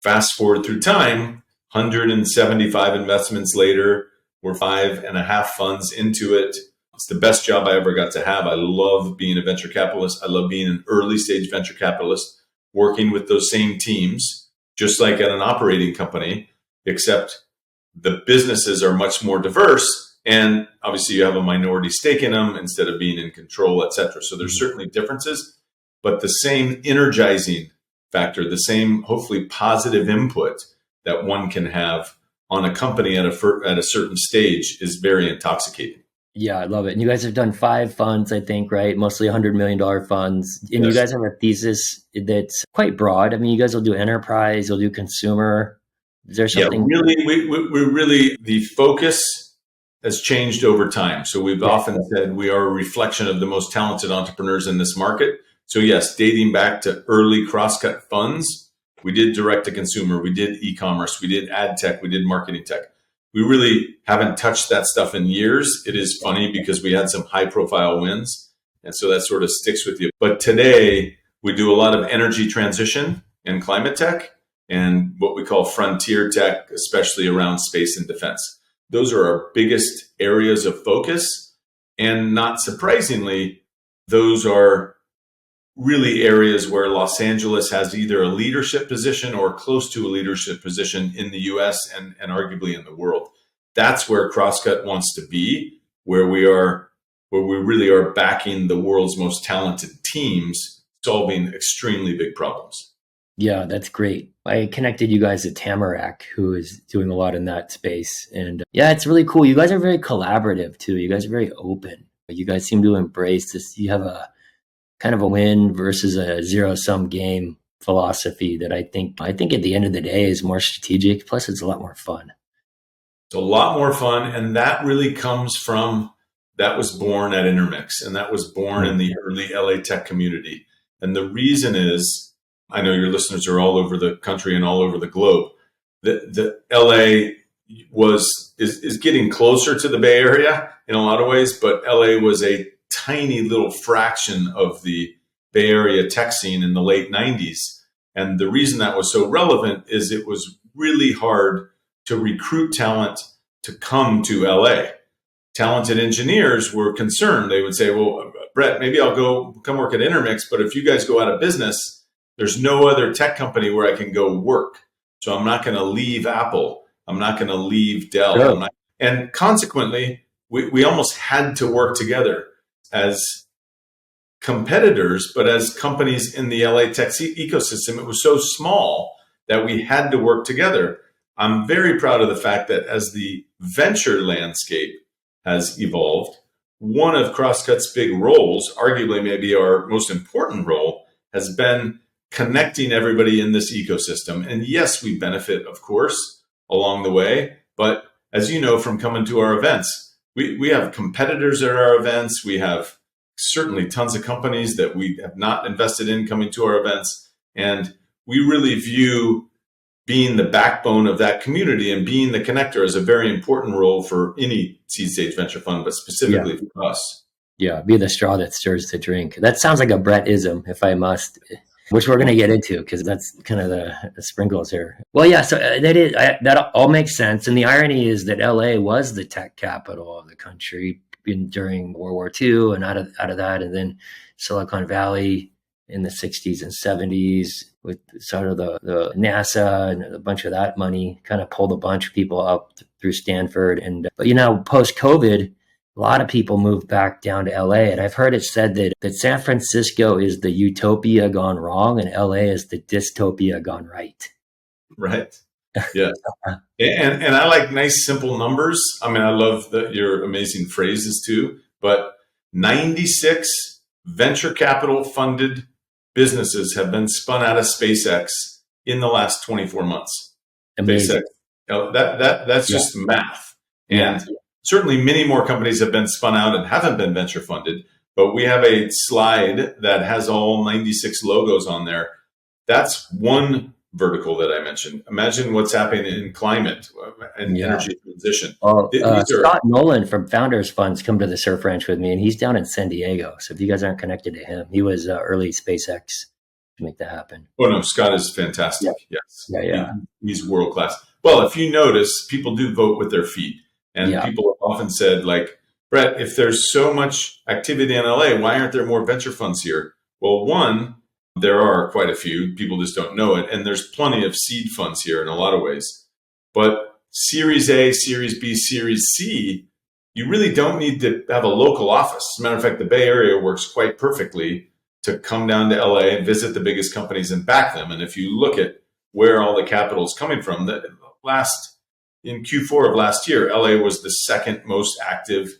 Fast forward through time, 175 investments later, we're 5.5 funds into it. It's the best job I ever got to have. I love being a venture capitalist. I love being an early stage venture capitalist. working with those same teams, just like at an operating company, except the businesses are much more diverse. And obviously you have a minority stake in them instead of being in control, et cetera. So there's certainly differences, but the same energizing factor, the same hopefully positive input that one can have on a company at a certain stage is very intoxicating. Yeah, I love it. And you guys have done 5 funds, I think, right? Mostly $100 million funds. And you Yes. guys have a thesis that's quite broad. I mean, you guys will do enterprise, you'll do consumer. Is there Yeah, something? really, we really, the focus has changed over time. So we've Yeah. often said we are a reflection of the most talented entrepreneurs in this market. So yes, dating back to early crosscut funds, we did direct to consumer, we did e-commerce, we did ad tech, we did marketing tech. We really haven't touched that stuff in years. It is funny because we had some high profile wins. And so that sort of sticks with you. But today we do a lot of energy transition and climate tech and what we call frontier tech, especially around space and defense. Those are our biggest areas of focus. And not surprisingly, those are really areas where Los Angeles has either a leadership position or close to a leadership position in the US and arguably in the world. That's where Crosscut wants to be, where we really are backing the world's most talented teams, solving extremely big problems. Yeah, that's great. I connected you guys to Tamarack, who is doing a lot in that space. And yeah, it's really cool. You guys are very collaborative too. You guys are very open. You guys seem to embrace this. You have a kind of a win versus a zero-sum game philosophy that I think at the end of the day is more strategic. Plus, it's a lot more fun. It's a lot more fun. And that really comes from, that was born at Intermix, and that was born in the early LA tech community. And the reason is, I know your listeners are all over the country and all over the globe. The LA is getting closer to the Bay Area in a lot of ways, but LA was a tiny little fraction of the Bay Area tech scene in the late 90s. And the reason that was so relevant is it was really hard to recruit talent to come to LA. Talented engineers were concerned. They would say, well, Brett, maybe I'll come work at Intermix, but if you guys go out of business, there's no other tech company where I can go work. So I'm not going to leave Apple. I'm not going to leave Dell. Sure. And consequently, we almost had to work together as competitors, but as companies in the LA tech ecosystem. It was so small that we had to work together. I'm very proud of the fact that as the venture landscape has evolved, one of Crosscut's big roles, arguably maybe our most important role, has been connecting everybody in this ecosystem. And yes, we benefit, of course, along the way. But as you know from coming to our events, we have competitors at our events. We have certainly tons of companies that we have not invested in coming to our events. And we really view being the backbone of that community and being the connector as a very important role for any seed stage venture fund, but specifically for us. Yeah, be the straw that stirs the drink. That sounds like a Brettism, if I must, which we're going to get into because that's kind of the sprinkles here. Well, yeah, so that all makes sense. And the irony is that LA was the tech capital of the country during World War II, and out of that, and then Silicon Valley in the 60s and 70s with sort of the NASA and a bunch of that money kind of pulled a bunch of people up through Stanford. But post-COVID, a lot of people moved back down to LA. And I've heard it said that San Francisco is the utopia gone wrong and LA is the dystopia gone right. Right. Yeah. And I like nice, simple numbers. I mean, I love your amazing phrases too, but 96 venture capital funded businesses have been spun out of SpaceX in the last 24 months. Amazing. That's just math. And certainly many more companies have been spun out and haven't been venture funded, but we have a slide that has all 96 logos on there. That's one vertical that I mentioned. Imagine what's happening in climate and energy transition. Scott Nolan from Founders Funds come to the Surf Ranch with me, and he's down in San Diego. So if you guys aren't connected to him, he was early SpaceX to make that happen. Oh no, Scott is fantastic. Yeah. Yes, yeah. He's world class. Well, if you notice, people do vote with their feet, and people have often said, like, Brett, if there's so much activity in LA, why aren't there more venture funds here? Well, one, There are quite a few. People just don't know it. And there's plenty of seed funds here in a lot of ways. But Series A, Series B, Series C, you really don't need to have a local office. As a matter of fact, the Bay Area works quite perfectly to come down to LA and visit the biggest companies and back them. And if you look at where all the capital is coming from, in Q4 of last year, LA was the second most active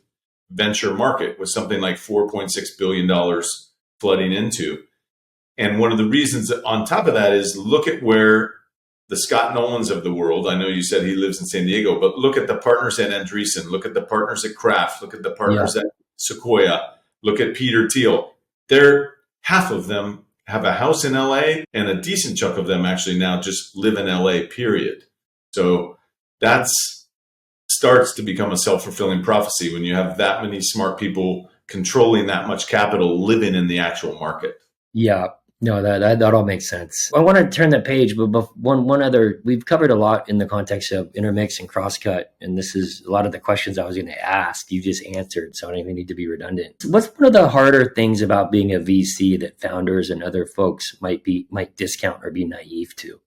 venture market, with something like $4.6 billion flooding into. And one of the reasons on top of that is, look at where the Scott Nolans of the world, I know you said he lives in San Diego, but look at the partners at Andreessen, look at the partners at Kraft, look at the partners at Sequoia, look at Peter Thiel. Half of them have a house in LA, and a decent chunk of them actually now just live in LA, period. So that starts to become a self-fulfilling prophecy when you have that many smart people controlling that much capital living in the actual market. Yeah. No, that all makes sense. I want to turn that page, but one other, we've covered a lot in the context of Intermix and Crosscut, and this is a lot of the questions I was going to ask, you just answered, so I don't even need to be redundant. What's one of the harder things about being a VC that founders and other folks might discount or be naive to?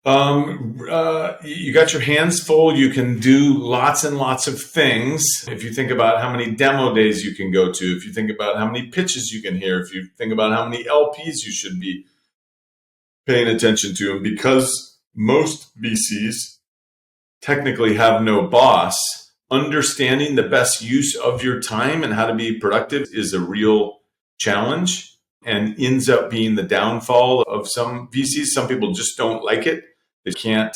You got your hands full. You can do lots and lots of things. If you think about how many demo days you can go to, if you think about how many pitches you can hear, if you think about how many LPs you should be paying attention to, and because most VCs technically have no boss, understanding the best use of your time and how to be productive is a real challenge, and ends up being the downfall of some VCs. Some people just don't like it. They can't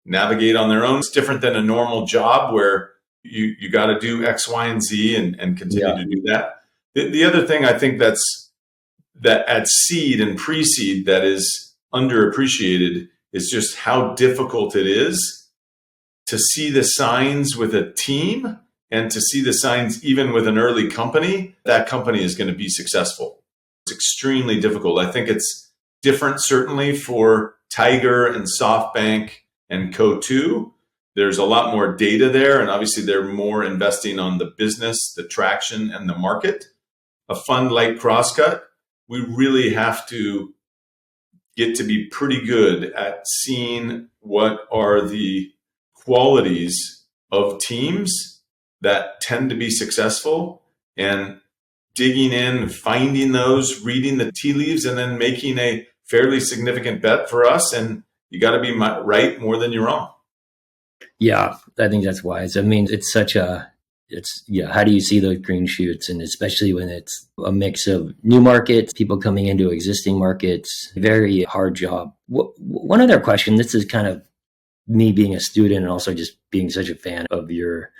navigate on their own. It's different than a normal job where you got to do X, Y, and Z and continue to do that. The other thing I think that at seed and pre-seed that is underappreciated is just how difficult it is to see the signs with a team, and to see the signs even with an early company. That company is going to be successful. It's extremely difficult. I think it's different certainly for Tiger and SoftBank and Co2. There's a lot more data there, and obviously they're more investing on the business, the traction, and the market. A fund like Crosscut, we really have to get to be pretty good at seeing what are the qualities of teams that tend to be successful, and digging in, finding those, reading the tea leaves, and then making a fairly significant bet for us. And you got to be right more than you're wrong. Yeah, I think that's wise. I mean, how do you see those green shoots? And especially when it's a mix of new markets, people coming into existing markets, very hard job. One other question, this is kind of me being a student and also just being such a fan of your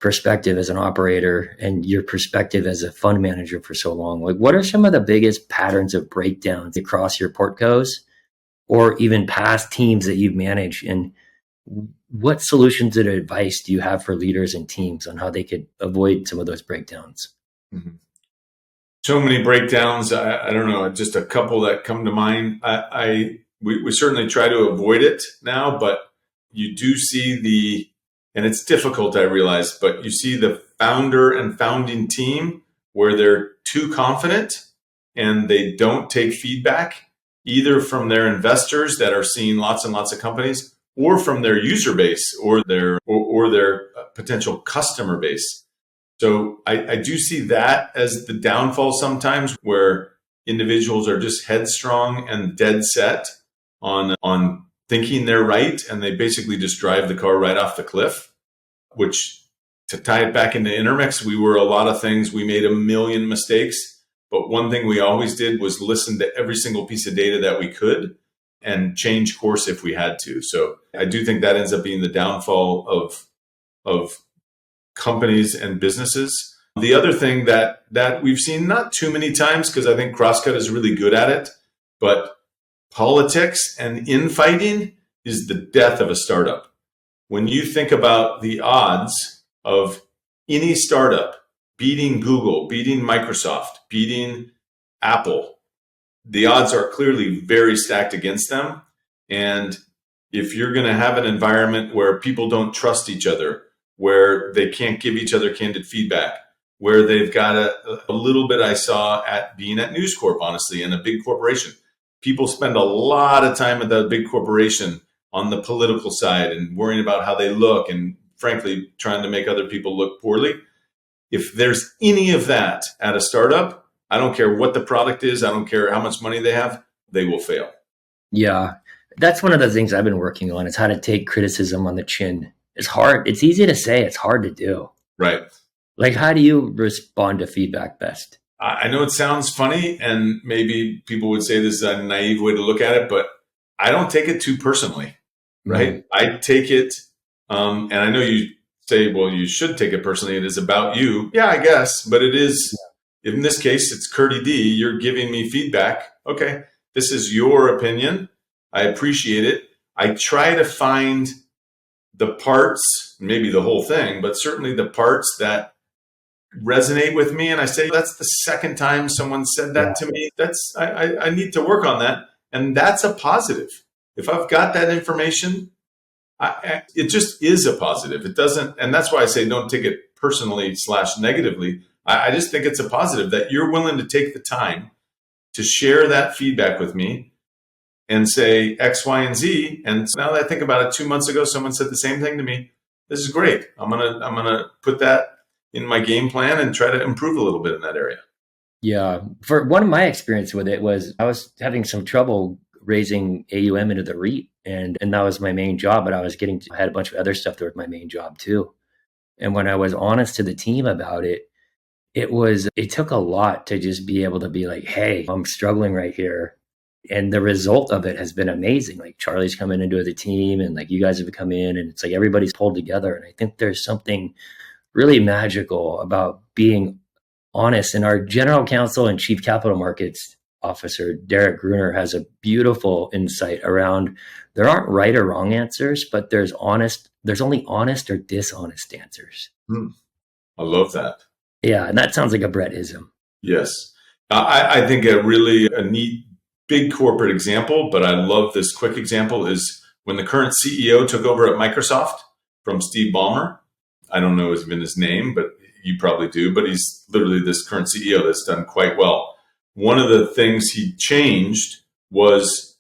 perspective as an operator and your perspective as a fund manager for so long. Like, what are some of the biggest patterns of breakdowns across your portcos, or even past teams that you've managed? And what solutions and advice do you have for leaders and teams on how they could avoid some of those breakdowns? Mm-hmm. So many breakdowns. I don't know, just a couple that come to mind. We certainly try to avoid it now, but you do see and it's difficult, I realize, but you see the founder and founding team where they're too confident and they don't take feedback either from their investors that are seeing lots and lots of companies, or from their user base or their potential customer base. So I do see that as the downfall sometimes, where individuals are just headstrong and dead set on thinking they're right, and they basically just drive the car right off the cliff. Which, to tie it back into Intermix, we were a lot of things. We made a million mistakes, but one thing we always did was listen to every single piece of data that we could and change course if we had to. So I do think that ends up being the downfall of companies and businesses. The other thing that we've seen not too many times, because I think Crosscut is really good at it, but politics and infighting is the death of a startup. When you think about the odds of any startup beating Google, beating Microsoft, beating Apple, the odds are clearly very stacked against them. And if you're going to have an environment where people don't trust each other, where they can't give each other candid feedback, where they've got a little bit I saw at being at News Corp, honestly, in a big corporation. People spend a lot of time at the big corporation on the political side and worrying about how they look and frankly, trying to make other people look poorly. If there's any of that at a startup, I don't care what the product is. I don't care how much money they have. They will fail. Yeah. That's one of the things I've been working on is how to take criticism on the chin. It's hard. It's easy to say. It's hard to do. Right. Like, how do you respond to feedback best? I know it sounds funny and maybe people would say this is a naive way to look at it, but I don't take it too personally, right? I take it, and I know you say, well, you should take it personally. It is about you. Yeah, I guess, but it is, in this case, it's Curdy D. You're giving me feedback. Okay, this is your opinion. I appreciate it. I try to find the parts, maybe the whole thing, but certainly the parts that resonate with me. And I say, that's the second time someone said that to me. I need to work on that. And that's a positive. If I've got that information, it just is a positive. It doesn't, and that's why I say don't take it personally / negatively. I just think it's a positive that you're willing to take the time to share that feedback with me and say X, Y, and Z. And now that I think about it, 2 months ago, someone said the same thing to me. This is great. I'm gonna put that in my game plan and try to improve a little bit in that area. Yeah. For one of my experience with it was I was having some trouble raising AUM into the REIT. And that was my main job, but I had a bunch of other stuff that was my main job too. And when I was honest to the team about it, it took a lot to just be able to be like, hey, I'm struggling right here. And the result of it has been amazing. Like Charlie's coming into the team and like you guys have come in and it's like everybody's pulled together. And I think there's something really magical about being honest. And our general counsel and chief capital markets officer, Derek Gruner, has a beautiful insight around there aren't right or wrong answers, but there's only honest or dishonest answers. I love that. Yeah. And that sounds like a Brett-ism. Yes. I think a neat big corporate example, but I love this quick example is when the current CEO took over at Microsoft from Steve Ballmer. I don't know his name, but you probably do. But he's literally this current CEO that's done quite well. One of the things he changed was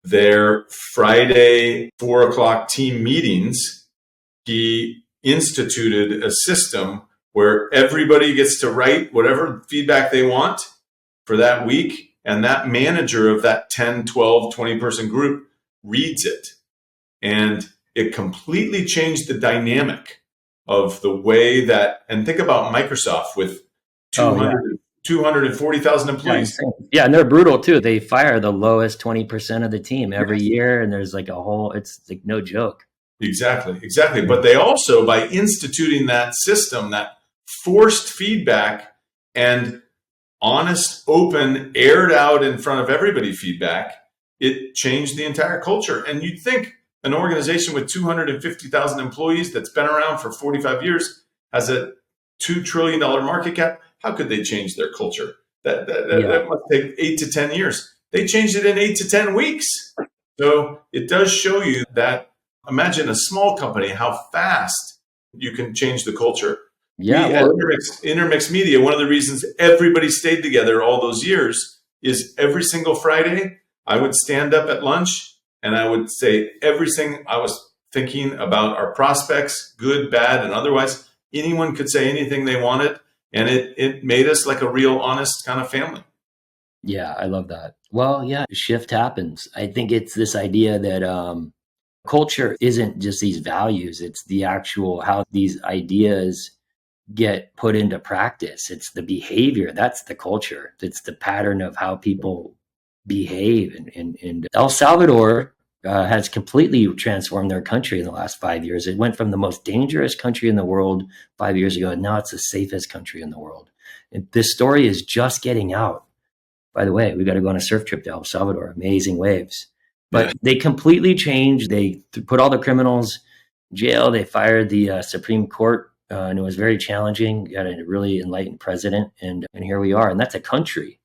their Friday 4:00 team meetings. He instituted a system where everybody gets to write whatever feedback they want for that week. And that manager of that 10, 12, 20 person group reads it. And it completely changed the dynamic of the way that, and think about Microsoft with 240,000 employees. Yeah, and they're brutal too. They fire the lowest 20% of the team every year. And there's like it's like no joke. Exactly. But they also, by instituting that system, that forced feedback and honest, open, aired out in front of everybody feedback, it changed the entire culture. And you'd think an organization with 250,000 employees that's been around for 45 years has a $2 trillion market cap. How could they change their culture? That must take 8 to 10 years. They changed it in 8 to 10 weeks. So it does show you that, imagine a small company, how fast you can change the culture. Yeah. At Intermix Media, one of the reasons everybody stayed together all those years is every single Friday, I would stand up at lunch and I would say everything I was thinking about our prospects, good, bad, and otherwise. Anyone could say anything they wanted. And it made us like a real honest kind of family. Yeah, I love that. Well, yeah, shift happens. I think it's this idea that culture isn't just these values. It's the actual how these ideas get put into practice. It's the behavior. That's the culture. It's the pattern of how people behave. And El Salvador has completely transformed their country in the last 5 years. It went from the most dangerous country in the world 5 years ago, and now it's the safest country in the world. And this story is just getting out. By the way, we got to go on a surf trip to El Salvador. Amazing waves. But they completely changed. They put all the criminals in jail. They fired the Supreme Court. And it was very challenging. Got a really enlightened president, and here we are. And that's a country.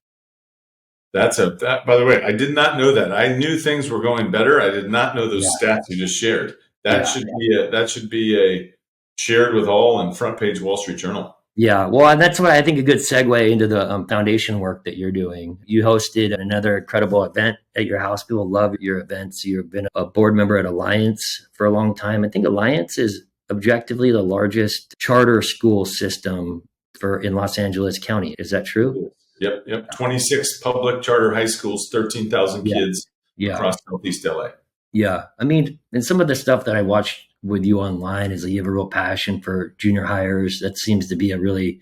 By the way, I did not know that. I knew things were going better. I did not know those stats you just shared. That should be shared with all in front page Wall Street Journal. Yeah, well, and that's what I think a good segue into the foundation work that you're doing. You hosted another incredible event at your house. People love your events. You've been a board member at Alliance for a long time. I think Alliance is objectively the largest charter school system for in Los Angeles County. Is that true? Yep. 26 public charter high schools, 13,000 Yeah, kids yeah, across Southeast LA. yeah. I mean, and some of the stuff that I watched with you online is that you have a real passion for junior hires. That seems to be a really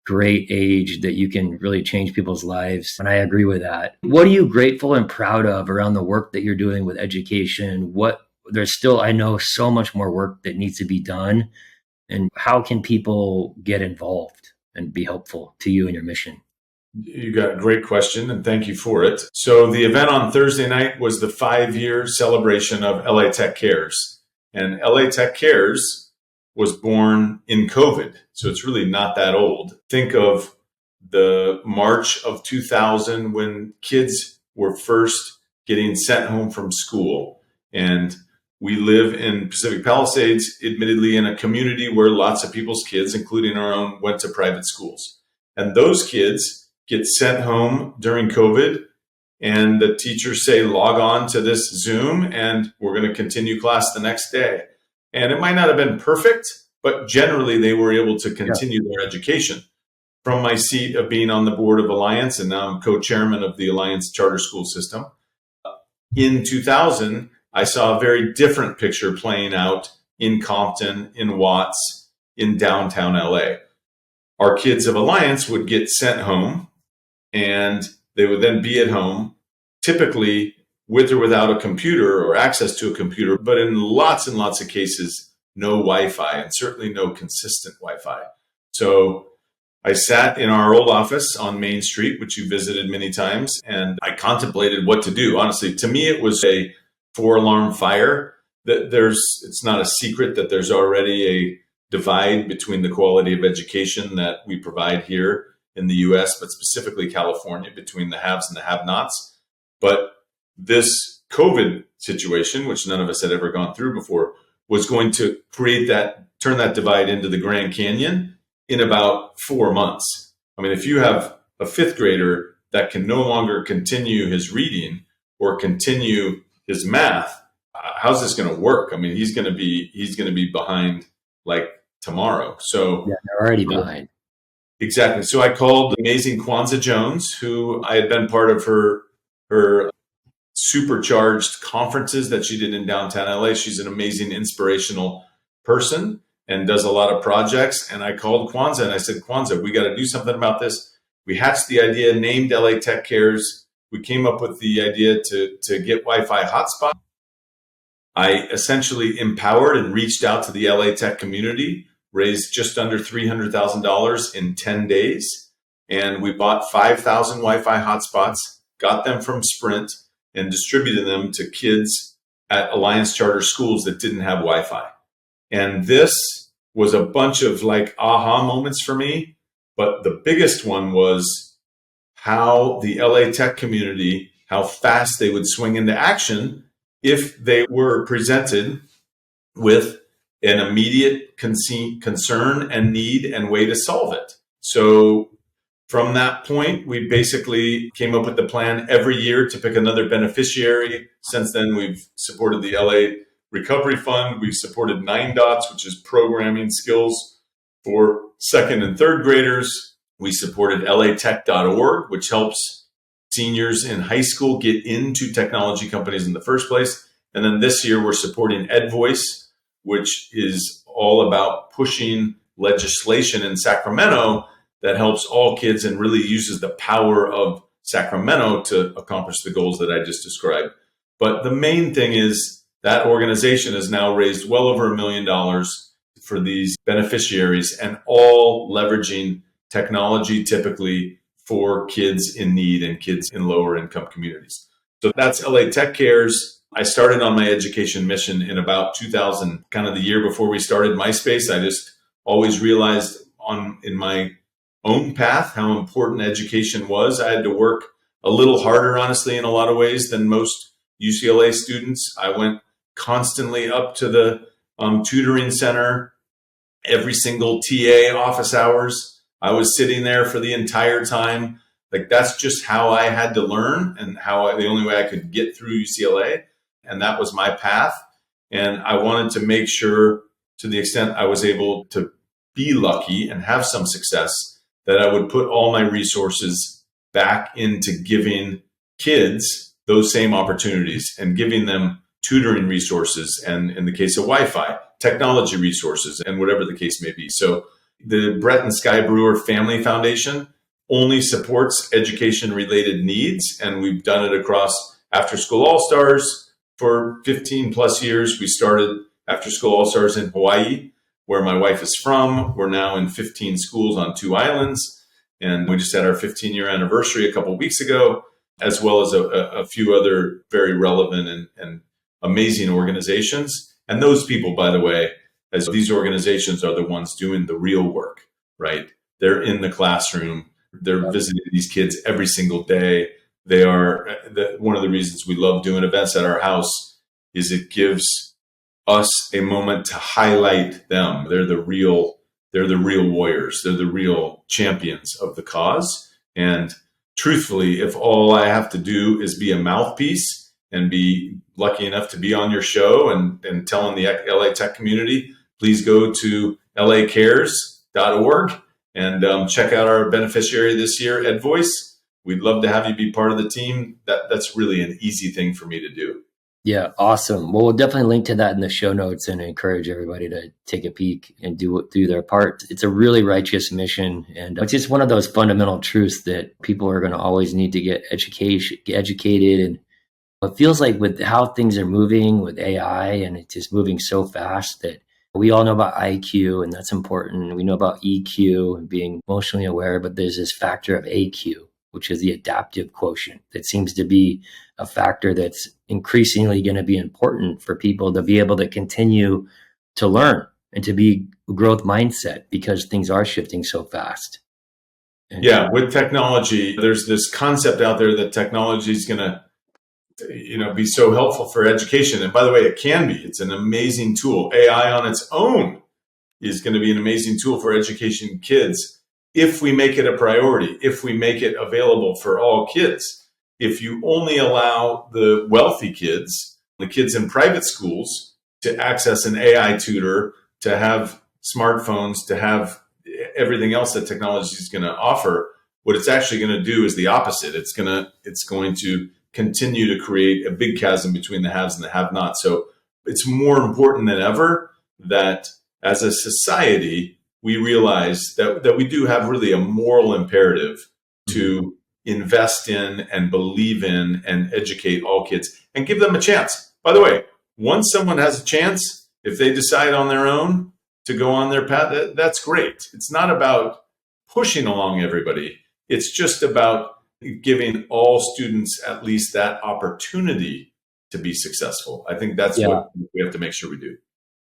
great age that you can really change people's lives. And I agree with that. What are you grateful and proud of around the work that you're doing with education? What there's still, I know, so much more work that needs to be done. And how can people get involved and be helpful to you and your mission? You got a great question, and thank you for it. So the event on Thursday night was the 5-year celebration of LA Tech Cares. And LA Tech Cares was born in COVID, so it's really not that old. Think of the March of 2000 when kids were first getting sent home from school. And we live in Pacific Palisades, admittedly in a community where lots of people's kids, including our own, went to private schools. And those kids get sent home during COVID, and the teachers say, log on to this Zoom, and we're going to continue class the next day. And it might not have been perfect, but generally they were able to continue their education. From my seat of being on the board of Alliance, and now I'm co-chairman of the Alliance Charter School System, in 2000, I saw a very different picture playing out in Compton, in Watts, in downtown LA. Our kids of Alliance would get sent home, and they would then be at home, typically with or without a computer or access to a computer, but in lots and lots of cases, no Wi-Fi, and certainly no consistent Wi-Fi. So I sat in our old office on Main Street, which you visited many times, and I contemplated what to do. Honestly, to me, it was a 4-alarm fire. It's not a secret that there's already a divide between the quality of education that we provide here in the US, but specifically California, between the haves and the have-nots. But this COVID situation, which none of us had ever gone through before, was going to turn that divide into the Grand Canyon in about 4 months. I mean, if you have a 5th grader that can no longer continue his reading or continue his math, how's this going to work? I mean, he's going to be behind like tomorrow. So Yeah, they're already behind. Exactly. So I called amazing Kwanzaa Jones, who I had been part of her supercharged conferences that she did in downtown LA. She's an amazing, inspirational person and does a lot of projects. And I called Kwanzaa and I said, Kwanzaa, we got to do something about this. We hatched the idea, named LA Tech Cares. We came up with the idea to get Wi-Fi hotspot. I essentially empowered and reached out to the LA Tech community, raised just under $300,000 in 10 days. And we bought 5,000 Wi-Fi hotspots, got them from Sprint, and distributed them to kids at Alliance Charter schools that didn't have Wi-Fi. And this was a bunch of like aha moments for me. But the biggest one was how the LA Tech community, how fast they would swing into action if they were presented with an immediate concern and need and way to solve it. So from that point, we basically came up with the plan every year to pick another beneficiary. Since then, we've supported the LA Recovery Fund. We've supported 9 Dots, which is programming skills for 2nd and 3rd graders. We supported latech.org, which helps seniors in high school get into technology companies in the first place. And then this year, we're supporting EdVoice, which is all about pushing legislation in Sacramento that helps all kids and really uses the power of Sacramento to accomplish the goals that I just described. But the main thing is that organization has now raised well over $1 million for these beneficiaries, and all leveraging technology typically for kids in need and kids in lower income communities. So that's LA Tech Cares. I started on my education mission in about 2000, kind of the year before we started MySpace. I just always realized in my own path how important education was. I had to work a little harder, honestly, in a lot of ways than most UCLA students. I went constantly up to the tutoring center Every single TA office hours, I was sitting there for the entire time. Like that's just how I had to learn and the only way I could get through UCLA. And that was my path. And I wanted to make sure, to the extent I was able to be lucky and have some success, that I would put all my resources back into giving kids those same opportunities and giving them tutoring resources. And in the case of Wi-Fi, technology resources, and whatever the case may be. So the Brett and Sky Brewer Family Foundation only supports education-related needs, and we've done it across After School All-Stars for 15 plus years. We started After School All-Stars in Hawaii, where my wife is from. We're now in 15 schools on 2 islands, and we just had our 15-year anniversary a couple of weeks ago, as well as a few other very relevant and amazing organizations. And those people, by the way, as these organizations are the ones doing the real work, right? They're in the classroom. They're visiting these kids every single day. They are one of the reasons we love doing events at our house is it gives us a moment to highlight them. They're the real warriors. They're the real champions of the cause. And truthfully, if all I have to do is be a mouthpiece and be lucky enough to be on your show and telling the LA tech community, please go to lacares.org and check out our beneficiary this year, EdVoice. We'd love to have you be part of the team. That's really an easy thing for me to do. Yeah, awesome. Well, we'll definitely link to that in the show notes and encourage everybody to take a peek and do their part. It's a really righteous mission, and it's just one of those fundamental truths that people are going to always need to get educated. And it feels like with how things are moving with AI, and it's just moving so fast that we all know about IQ, and that's important. We know about EQ and being emotionally aware, but there's this factor of AQ, which is the adaptive quotient, that seems to be a factor that's increasingly going to be important for people to be able to continue to learn and to be growth mindset, because things are shifting so fast. And yeah, with technology, there's this concept out there that technology is going to be so helpful for education. And by the way, it can be. It's an amazing tool. AI on its own is going to be an amazing tool for education kids if we make it a priority, if we make it available for all kids. If you only allow the wealthy kids, the kids in private schools, to access an AI tutor, to have smartphones, to have everything else that technology is going to offer, what it's actually going to do is the opposite. It's going to continue to create a big chasm between the haves and the have-nots. So it's more important than ever that as a society, we realize that we do have really a moral imperative to invest in and believe in and educate all kids and give them a chance. By the way, once someone has a chance, if they decide on their own to go on their path, that's great. It's not about pushing along everybody. It's just about giving all students at least that opportunity to be successful. I think that's what we have to make sure we do.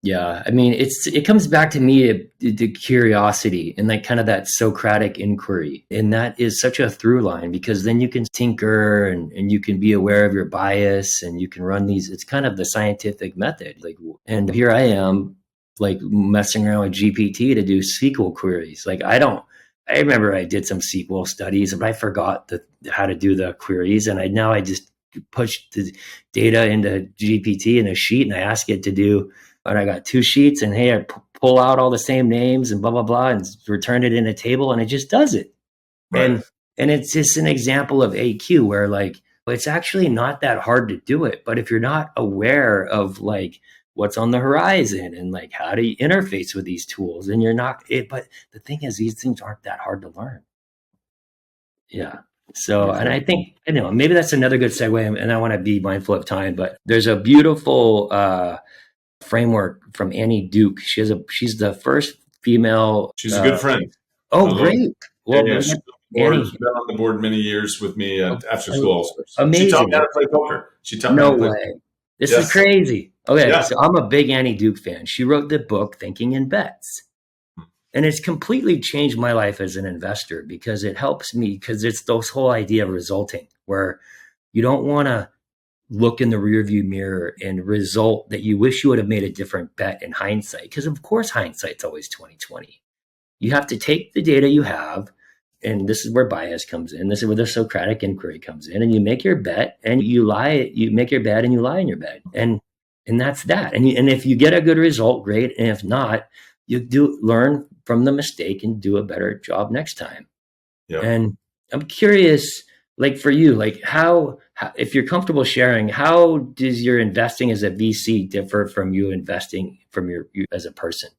Yeah, I mean, it comes back to me to curiosity and like kind of that Socratic inquiry. And that is such a through line, because then you can tinker and you can be aware of your bias and you can run these. It's kind of the scientific method. And here I am, like messing around with GPT to do SQL queries. I remember I did some SQL studies, but I forgot how to do the queries. And I just push the data into GPT in a sheet and I ask it to do. And I got 2 sheets, and hey, I pull out all the same names and blah, blah, blah, and return it in a table, and it just does it. Right. And it's just an example of AQ where it's actually not that hard to do it. But if you're not aware of what's on the horizon and how do you interface with these tools, and you're not it. But the thing is, these things aren't that hard to learn. Yeah. So, and I think, maybe that's another good segue, and I want to be mindful of time, but there's a beautiful, framework from Annie Duke. She's the first female. She's a good friend. Oh, great! Well, yeah, she's been on the board many years with me after school. Also, amazing. She taught me how to play poker. No way. This is crazy. Okay, so I'm a big Annie Duke fan. She wrote the book Thinking in Bets, and it's completely changed my life as an investor, because it helps me, because it's this whole idea of resulting, where you don't want to look in the rearview mirror and result that you wish you would have made a different bet in hindsight. Because of course, hindsight's always 2020. You have to take the data you have, and this is where bias comes in. This is where the Socratic inquiry comes in, and you make your bet and you lie. You make your bet and you lie in your bet, and that's that. And if you get a good result, great. And if not, you do learn from the mistake and do a better job next time. Yep. And I'm curious, like for you, like how if you're comfortable sharing, how does your investing as a VC differ from you investing from you as a person?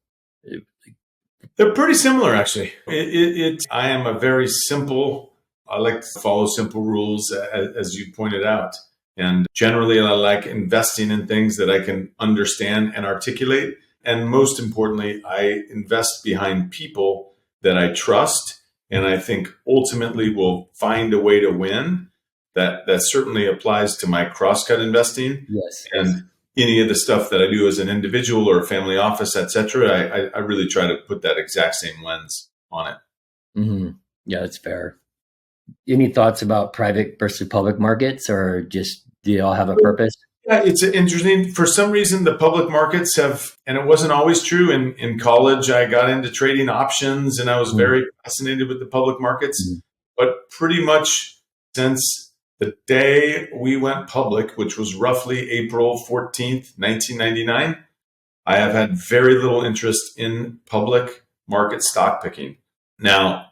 They're pretty similar, actually. I am a very simple, I like to follow simple rules, as you pointed out. And generally, I like investing in things that I can understand and articulate. And most importantly, I invest behind people that I trust and I think ultimately will find a way to win. That certainly applies to my cross-cut investing. Yes. And any of the stuff that I do as an individual or a family office, et cetera, I really try to put that exact same lens on it. Mm-hmm. Yeah, that's fair. Any thoughts about private versus public markets, or just do they all have a purpose? Yeah, it's interesting. For some reason, the public markets have, and it wasn't always true. In college, I got into trading options and I was very fascinated with the public markets. But pretty much since the day we went public, which was roughly April 14th, 1999, I have had very little interest in public market stock picking. Now,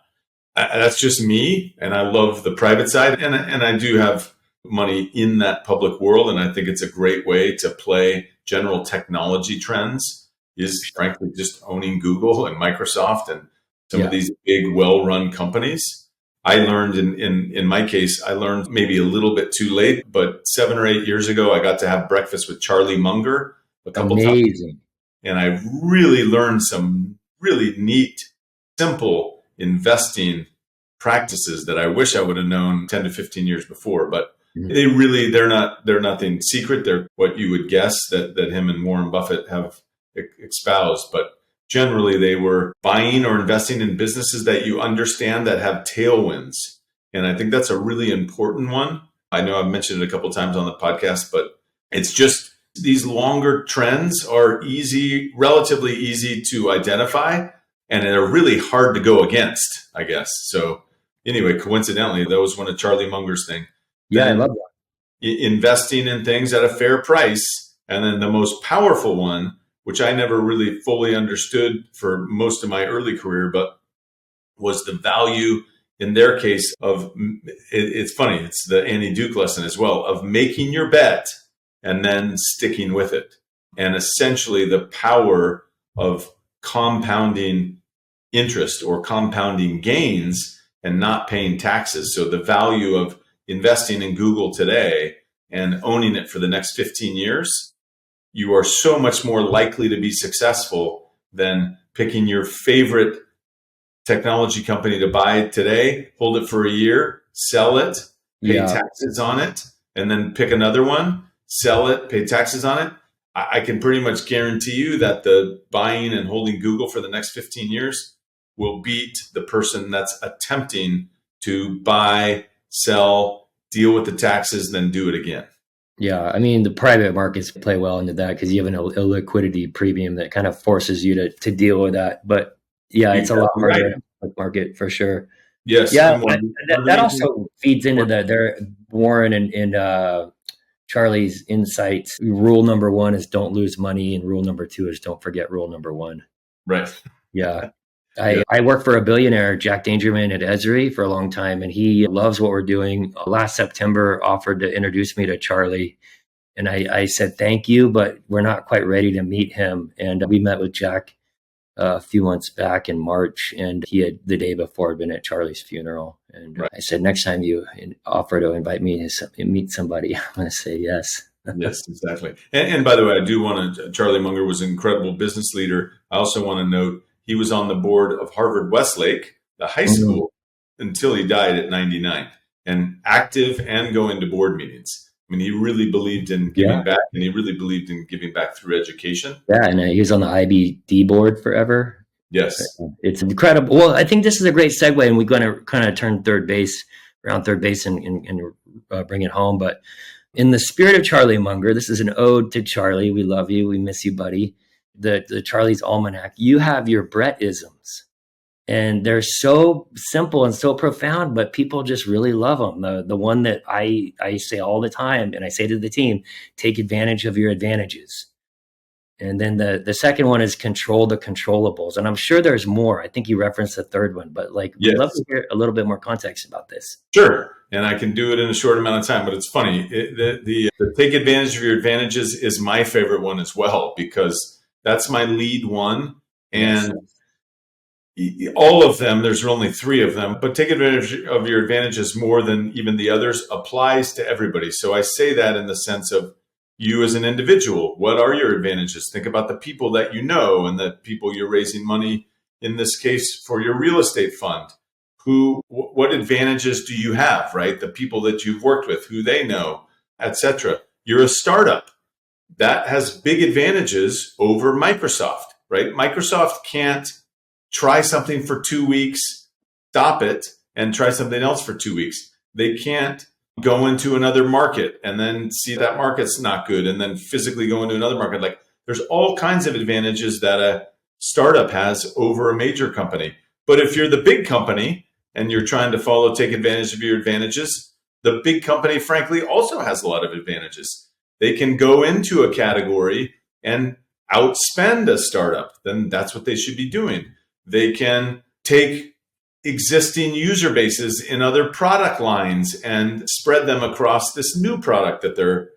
that's just me, and I love the private side, and I do have money in that public world, and I think it's a great way to play general technology trends, is frankly just owning Google and Microsoft and some of these big, well-run companies. I learned in my case, I learned maybe a little bit too late, but 7 or 8 years ago, I got to have breakfast with Charlie Munger a couple times. And I really learned some really neat, simple investing practices that I wish I would have known 10 to 15 years before. But they're nothing secret. They're what you would guess that him and Warren Buffett have espoused. But generally, they were buying or investing in businesses that you understand that have tailwinds. And I think that's a really important one. I know I've mentioned it a couple of times on the podcast, but it's just these longer trends are relatively easy to identify, and they're really hard to go against, I guess. So anyway, coincidentally, that was one of Charlie Munger's thing. Yeah, I love that. Investing in things at a fair price. And then the most powerful one, which I never really fully understood for most of my early career, but was the value in their case of, it's funny, it's the Annie Duke lesson as well, of making your bet and then sticking with it. And essentially the power of compounding interest or compounding gains and not paying taxes. So the value of investing in Google today and owning it for the next 15 years, you are so much more likely to be successful than picking your favorite technology company to buy today, hold it for a year, sell it, pay taxes on it, and then pick another one, sell it, pay taxes on it. I can pretty much guarantee you that the buying and holding Google for the next 15 years will beat the person that's attempting to buy, sell, deal with the taxes, then do it again. Yeah, I mean, the private markets play well into that because you have an illiquidity premium that kind of forces you to deal with that. But yeah, it's a lot harder in the market for sure. Yes. Yeah, that also feeds into their Warren and Charlie's insights. Rule number 1 is don't lose money, and rule number 2 is don't forget rule number 1. Right. Yeah. I worked for a billionaire, Jack Dangerman at Esri, for a long time, and he loves what we're doing. Last September, offered to introduce me to Charlie, and I said thank you, but we're not quite ready to meet him. And we met with Jack a few months back in March, and he had the day before been at Charlie's funeral. And I said, next time you offer to invite me to meet somebody, I'm going to say yes. Yes, exactly. And by the way, I do want to, Charlie Munger was an incredible business leader. I also want to note, he was on the board of Harvard Westlake, the high school, until he died at 99, and active and going to board meetings. I mean, he really believed in giving back, and he really believed in giving back through education. Yeah, and he was on the IBD board forever. Yes. It's incredible. Well, I think this is a great segue, and we're going to kind of turn around third base and bring it home. But In the spirit of Charlie Munger, this is an ode to Charlie. We love you. We miss you, buddy. The Charlie's Almanac. You have your Brett-isms. And they're so simple and so profound, but people just really love them. The one that I say all the time, and I say to the team, take advantage of your advantages. And then the second one is control the controllables. And I'm sure there's more. I think you referenced the third one, but like, Yes. we'd love to hear a little bit more context about this. Sure. And I can do it in a short amount of time, but it's funny. The take advantage of your advantages is my favorite one as well, because that's my lead one. And all of them, there's only 3 of them, but take advantage of your advantages more than even the others applies to everybody. So I say that in the sense of you as an individual. What are your advantages? Think about the people that you know and the people you're raising money, in this case, for your real estate fund. What advantages do you have, right? The people that you've worked with, who they know, etc. You're a startup. That has big advantages over Microsoft, right? Microsoft can't try something for 2 weeks, stop it, and try something else for 2 weeks. They can't go into another market and then see that market's not good and then physically go into another market. Like, there's all kinds of advantages that a startup has over a major company. But if you're the big company and you're trying to take advantage of your advantages, the big company, frankly, also has a lot of advantages. They can go into a category and outspend a startup. Then that's what they should be doing. They can take existing user bases in other product lines and spread them across this new product that they're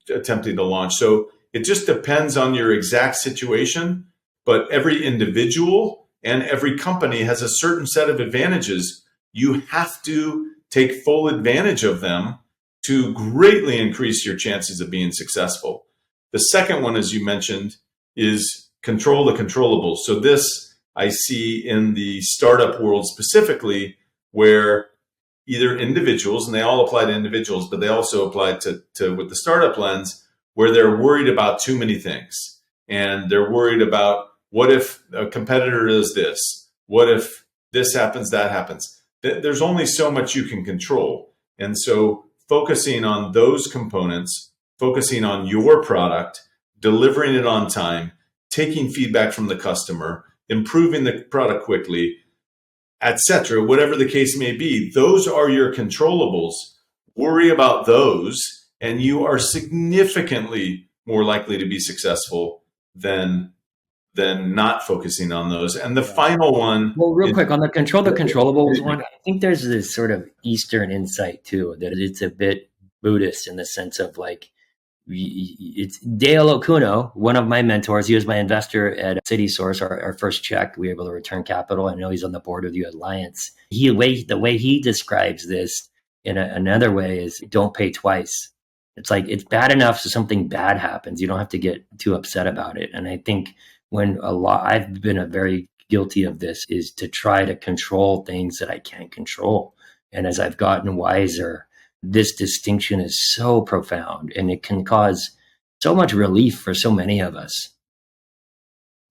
attempting to launch. So it just depends on your exact situation, but every individual and every company has a certain set of advantages. You have to take full advantage of them to greatly increase your chances of being successful. The second one, as you mentioned, is control the controllables. So this I see in the startup world specifically, where either individuals, and they all apply to individuals, but they also apply to with the startup lens, where they're worried about too many things. And they're worried about, what if a competitor does this? What if this happens, that happens? There's only so much you can control. And so focusing on those components, focusing on your product, delivering it on time, taking feedback from the customer, improving the product quickly, etc., whatever the case may be, those are your controllables. Worry about those, and you are significantly more likely to be successful than not focusing on those. And the final one. Well, real quick on the controllables one, I think there's this sort of Eastern insight too, that it's a bit Buddhist in the sense of like, it's Dale Okuno, one of my mentors. He was my investor at CitySource, our first check. We were able to return capital. I know he's on the board with you at Alliance. The way he describes this in another way is, don't pay twice. It's like, it's bad enough so something bad happens. You don't have to get too upset about it. And I think I've been very guilty of this, is to try to control things that I can't control. And as I've gotten wiser, this distinction is so profound, and it can cause so much relief for so many of us.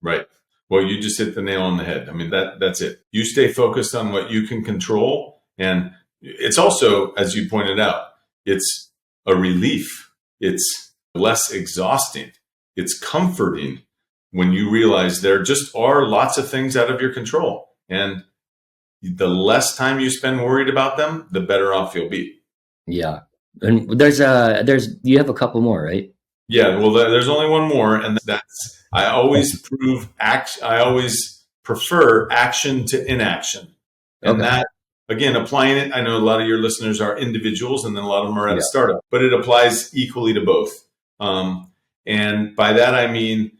Right. Well, you just hit the nail on the head. I mean, that's it. You stay focused on what you can control. And it's also, as you pointed out, it's a relief. It's less exhausting. It's comforting when you realize there just are lots of things out of your control. And the less time you spend worried about them, the better off you'll be. Yeah. And you have a couple more, right? Yeah. Well, there's only one more, and that's, I always prefer action to inaction. And that, again, applying it, I know a lot of your listeners are individuals, and then a lot of them are at a startup, but it applies equally to both. And by that, I mean,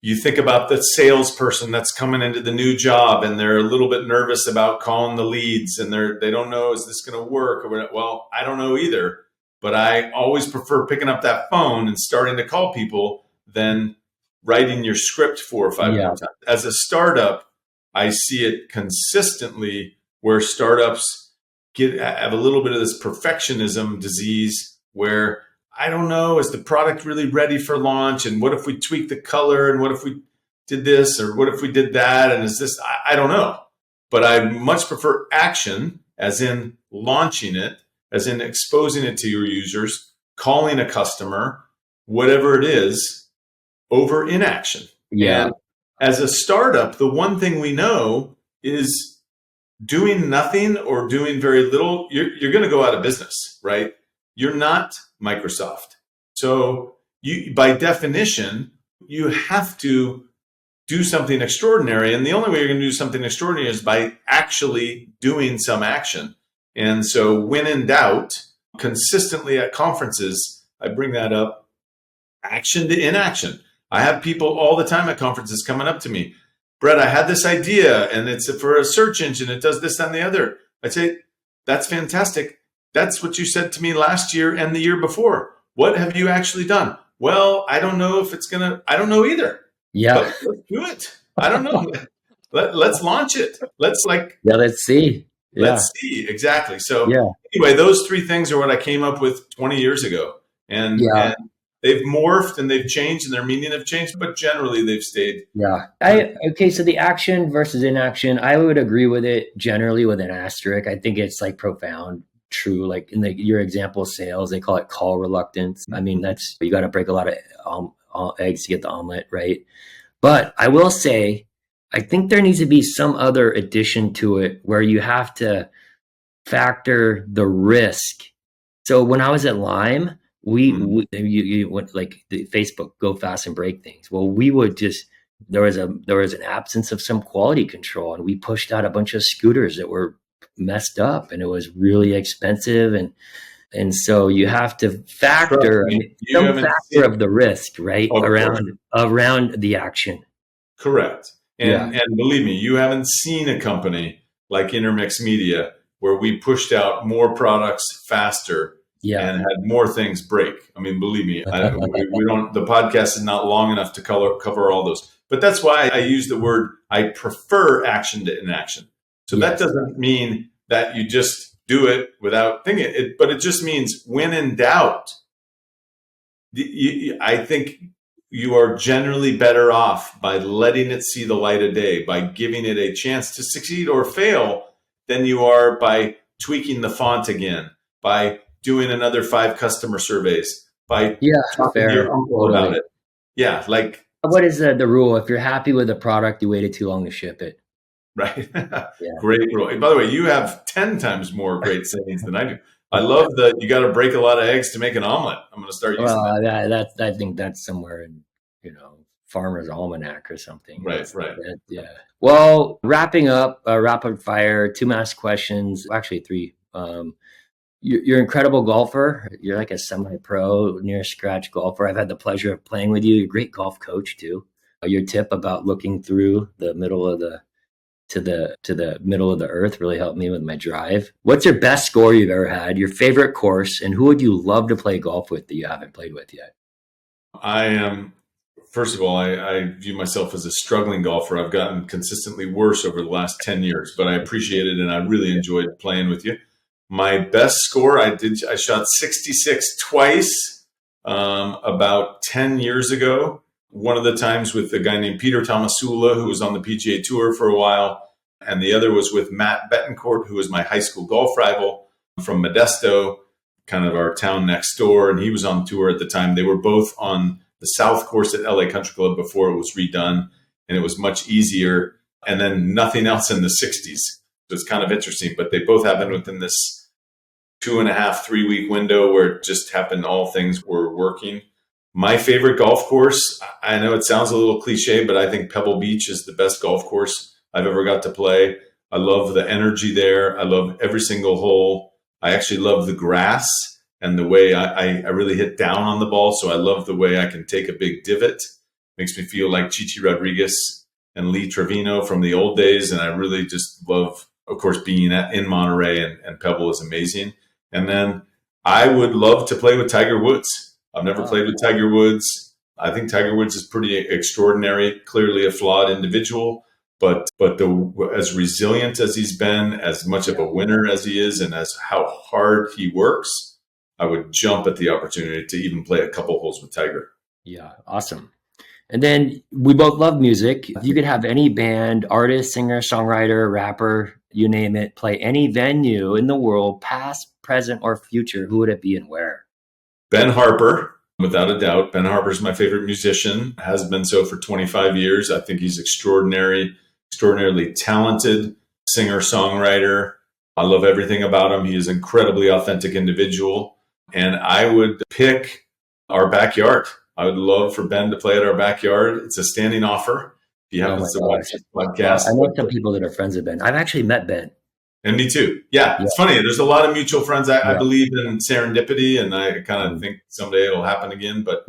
you think about the salesperson that's coming into the new job, and they're a little bit nervous about calling the leads, and they don't know, is this going to work? Well, I don't know either, but I always prefer picking up that phone and starting to call people than writing your script 4 or 5 times. As a startup, I see it consistently where startups have a little bit of this perfectionism disease where, I don't know, is the product really ready for launch? And what if we tweak the color? And what if we did this? Or what if we did that? And is this, I don't know. But I much prefer action, as in launching it, as in exposing it to your users, calling a customer, whatever it is, over inaction. Yeah. And as a startup, the one thing we know is doing nothing or doing very little, you're going to go out of business, right? You're not Microsoft. So by definition, you have to do something extraordinary. And the only way you're going to do something extraordinary is by actually doing some action. And so when in doubt, consistently at conferences, I bring that up, action to inaction. I have people all the time at conferences coming up to me, Brett, I had this idea and it's for a search engine. It does this and the other. I'd say, that's fantastic. That's what you said to me last year and the year before. What have you actually done? Well, I don't know if it's I don't know either. Yeah. But let's do it. I don't know. Let's launch it. Let's see. Let's see. Exactly. So yeah. Anyway, those three things are what I came up with 20 years ago. And they've morphed and they've changed and their meaning have changed, but generally they've stayed. Yeah. So the action versus inaction, I would agree with it generally with an asterisk. I think it's like profound, true. Like in your example, sales, they call it call reluctance. I mean, you got to break a lot of eggs to get the omelet, right? But I will say, I think there needs to be some other addition to it where you have to factor the risk. So when I was at Lime, you went like the Facebook, go fast and break things. Well, we would there was an absence of some quality control, and we pushed out a bunch of scooters that were messed up, and it was really expensive. And so you have to factor some factor of the risk, right? Around the action. Correct. And believe me, you haven't seen a company like Intermix Media where we pushed out more products faster and had more things break. I mean, believe me, we don't. The podcast is not long enough to cover all those. But that's why I use the word. I prefer action to inaction. So that doesn't mean that you just do it without thinking it, but it just means when in doubt. I think you are generally better off by letting it see the light of day, by giving it a chance to succeed or fail, than you are by tweaking the font again, by doing another 5 customer surveys, by talking to your uncle about it. Yeah, like what is the rule? If you're happy with a product, you waited too long to ship it. Right. Great rule. By the way, you have 10 times more great sayings than I do. I love that you got to break a lot of eggs to make an omelet. I'm going to start using that. I think that's somewhere in, Farmer's Almanac or something. Right. Yeah. Well, wrapping up, rapid fire, 2 mass questions, actually 3. You're an incredible golfer. You're like a semi-pro, near scratch golfer. I've had the pleasure of playing with you. You're a great golf coach too. Your tip about looking through the middle of to the middle of the earth really helped me with my drive. What's your best score you've ever had? Your favorite course, and who would you love to play golf with that you haven't played with yet? I am. First of all, I view myself as a struggling golfer. I've gotten consistently worse over the last 10 years, but I appreciate it, and I really enjoyed playing with you. My best score, I shot 66 twice about 10 years ago. One of the times with a guy named Peter Tomasula, who was on the PGA Tour for a while, and the other was with Matt Betancourt, who was my high school golf rival from Modesto, kind of our town next door, and he was on tour at the time. They were both on the South Course at LA Country Club before it was redone, and it was much easier, and then nothing else in the 60s. So it's kind of interesting, but they both happened within this 2.5, 3 week window where it just happened, all things were working. My favorite golf course, I know it sounds a little cliche, but I think Pebble Beach is the best golf course I've ever got to play. I love the energy there. I love every single hole. I actually love the grass and the way I really hit down on the ball. So I love the way I can take a big divot. Makes me feel like Chichi Rodriguez and Lee Trevino from the old days. And I really just love, of course, being in Monterey, and Pebble is amazing. And then I would love to play with Tiger Woods. I've never played with Tiger Woods. I think Tiger Woods is pretty extraordinary, clearly a flawed individual, but as resilient as he's been, as much of a winner as he is, and as how hard he works, I would jump at the opportunity to even play a couple holes with Tiger. Yeah, awesome. And then we both love music. If you could have any band, artist, singer, songwriter, rapper, you name it, play any venue in the world, past, present, or future, who would it be and where? Ben Harper, without a doubt. Ben Harper is my favorite musician, has been so for 25 years. I think he's extraordinarily talented singer-songwriter. I love everything about him. He is an incredibly authentic individual. And I would pick our backyard. I would love for Ben to play at our backyard. It's a standing offer. If he happens to watch this podcast. I know some people that are friends of Ben. I've actually met Ben. And me too. Yeah, it's funny. There's a lot of mutual friends. I believe in serendipity, and I kind of think someday it'll happen again. But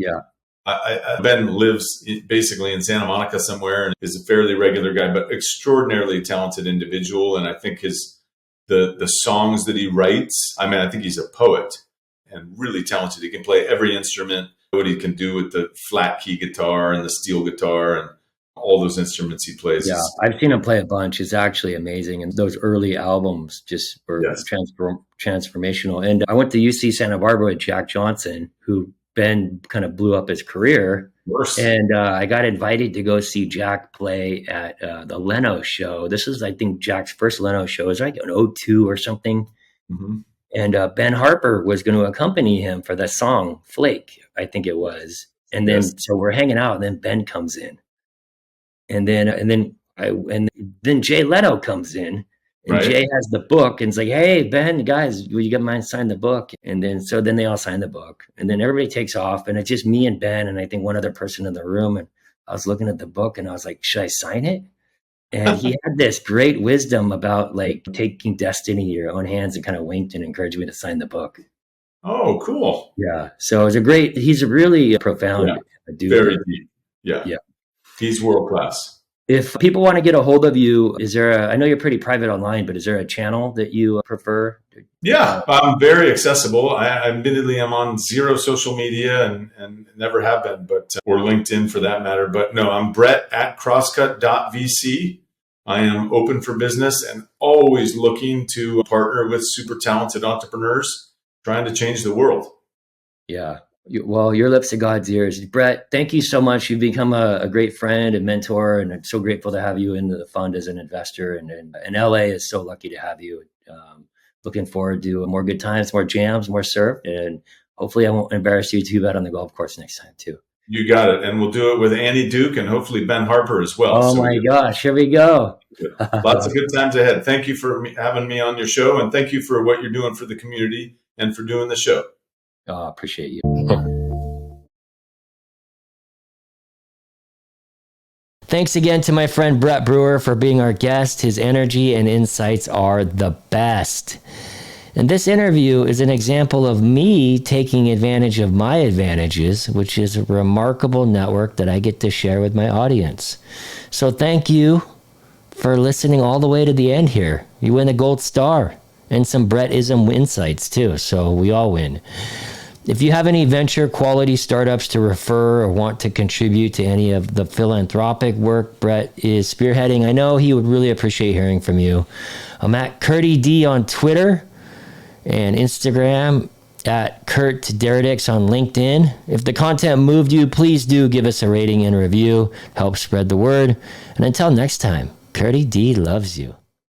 Ben lives basically in Santa Monica somewhere and is a fairly regular guy, but extraordinarily talented individual. And I think the songs that he writes, I mean, I think he's a poet and really talented. He can play every instrument, what he can do with the flat key guitar and the steel guitar and all those instruments he plays. Yeah, I've seen him play a bunch. It's actually amazing. And those early albums just were transformational. And I went to UC Santa Barbara with Jack Johnson, who Ben kind of blew up his career. Worse. And I got invited to go see Jack play at the Leno show. This is, I think, Jack's first Leno show. It was like an 02 or something. Mm-hmm. And Ben Harper was going to accompany him for the song Flake, I think it was. And then so we're hanging out, and then Ben comes in. And then Jay Leno comes in, and Jay has the book, and it's like, hey, Ben, guys, will you get mine sign the book? And then they all sign the book, and then everybody takes off, and it's just me and Ben, and I think one other person in the room. And I was looking at the book, and I was like, should I sign it? And he had this great wisdom about like taking destiny in your own hands, and kind of winked and encouraged me to sign the book. Oh, cool. Yeah. So he's a really profound dude. Very deep. Yeah. He's world class. If people want to get a hold of you, I know you're pretty private online, but is there a channel that you prefer? Yeah, I'm very accessible. I admittedly am on zero social media and never have been, or LinkedIn for that matter. But no, I'm Brett at crosscut.vc. I am open for business and always looking to partner with super talented entrepreneurs trying to change the world. Yeah. Well, your lips to God's ears. Brett, thank you so much. You've become a great friend and mentor, and I'm so grateful to have you in the fund as an investor. And LA is so lucky to have you. Looking forward to more good times, more jams, more surf, and hopefully I won't embarrass you too bad on the golf course next time too. You got it. And we'll do it with Annie Duke and hopefully Ben Harper as well. Oh my gosh, here we go. Lots of good times ahead. Thank you for having me on your show, and thank you for what you're doing for the community and for doing the show. Oh, appreciate you. Thanks again to my friend Brett Brewer for being our guest. His energy and insights are the best. And this interview is an example of me taking advantage of my advantages, which is a remarkable network that I get to share with my audience. So thank you for listening all the way to the end here. You win a gold star and some Brettism insights too, so we all win. If you have any venture quality startups to refer or want to contribute to any of the philanthropic work Brett is spearheading, I know he would really appreciate hearing from you. I'm at Curdy D on Twitter and Instagram, at Kurt Deredix on LinkedIn. If the content moved you, please do give us a rating and review. Help spread the word. And until next time, Curdy D loves you.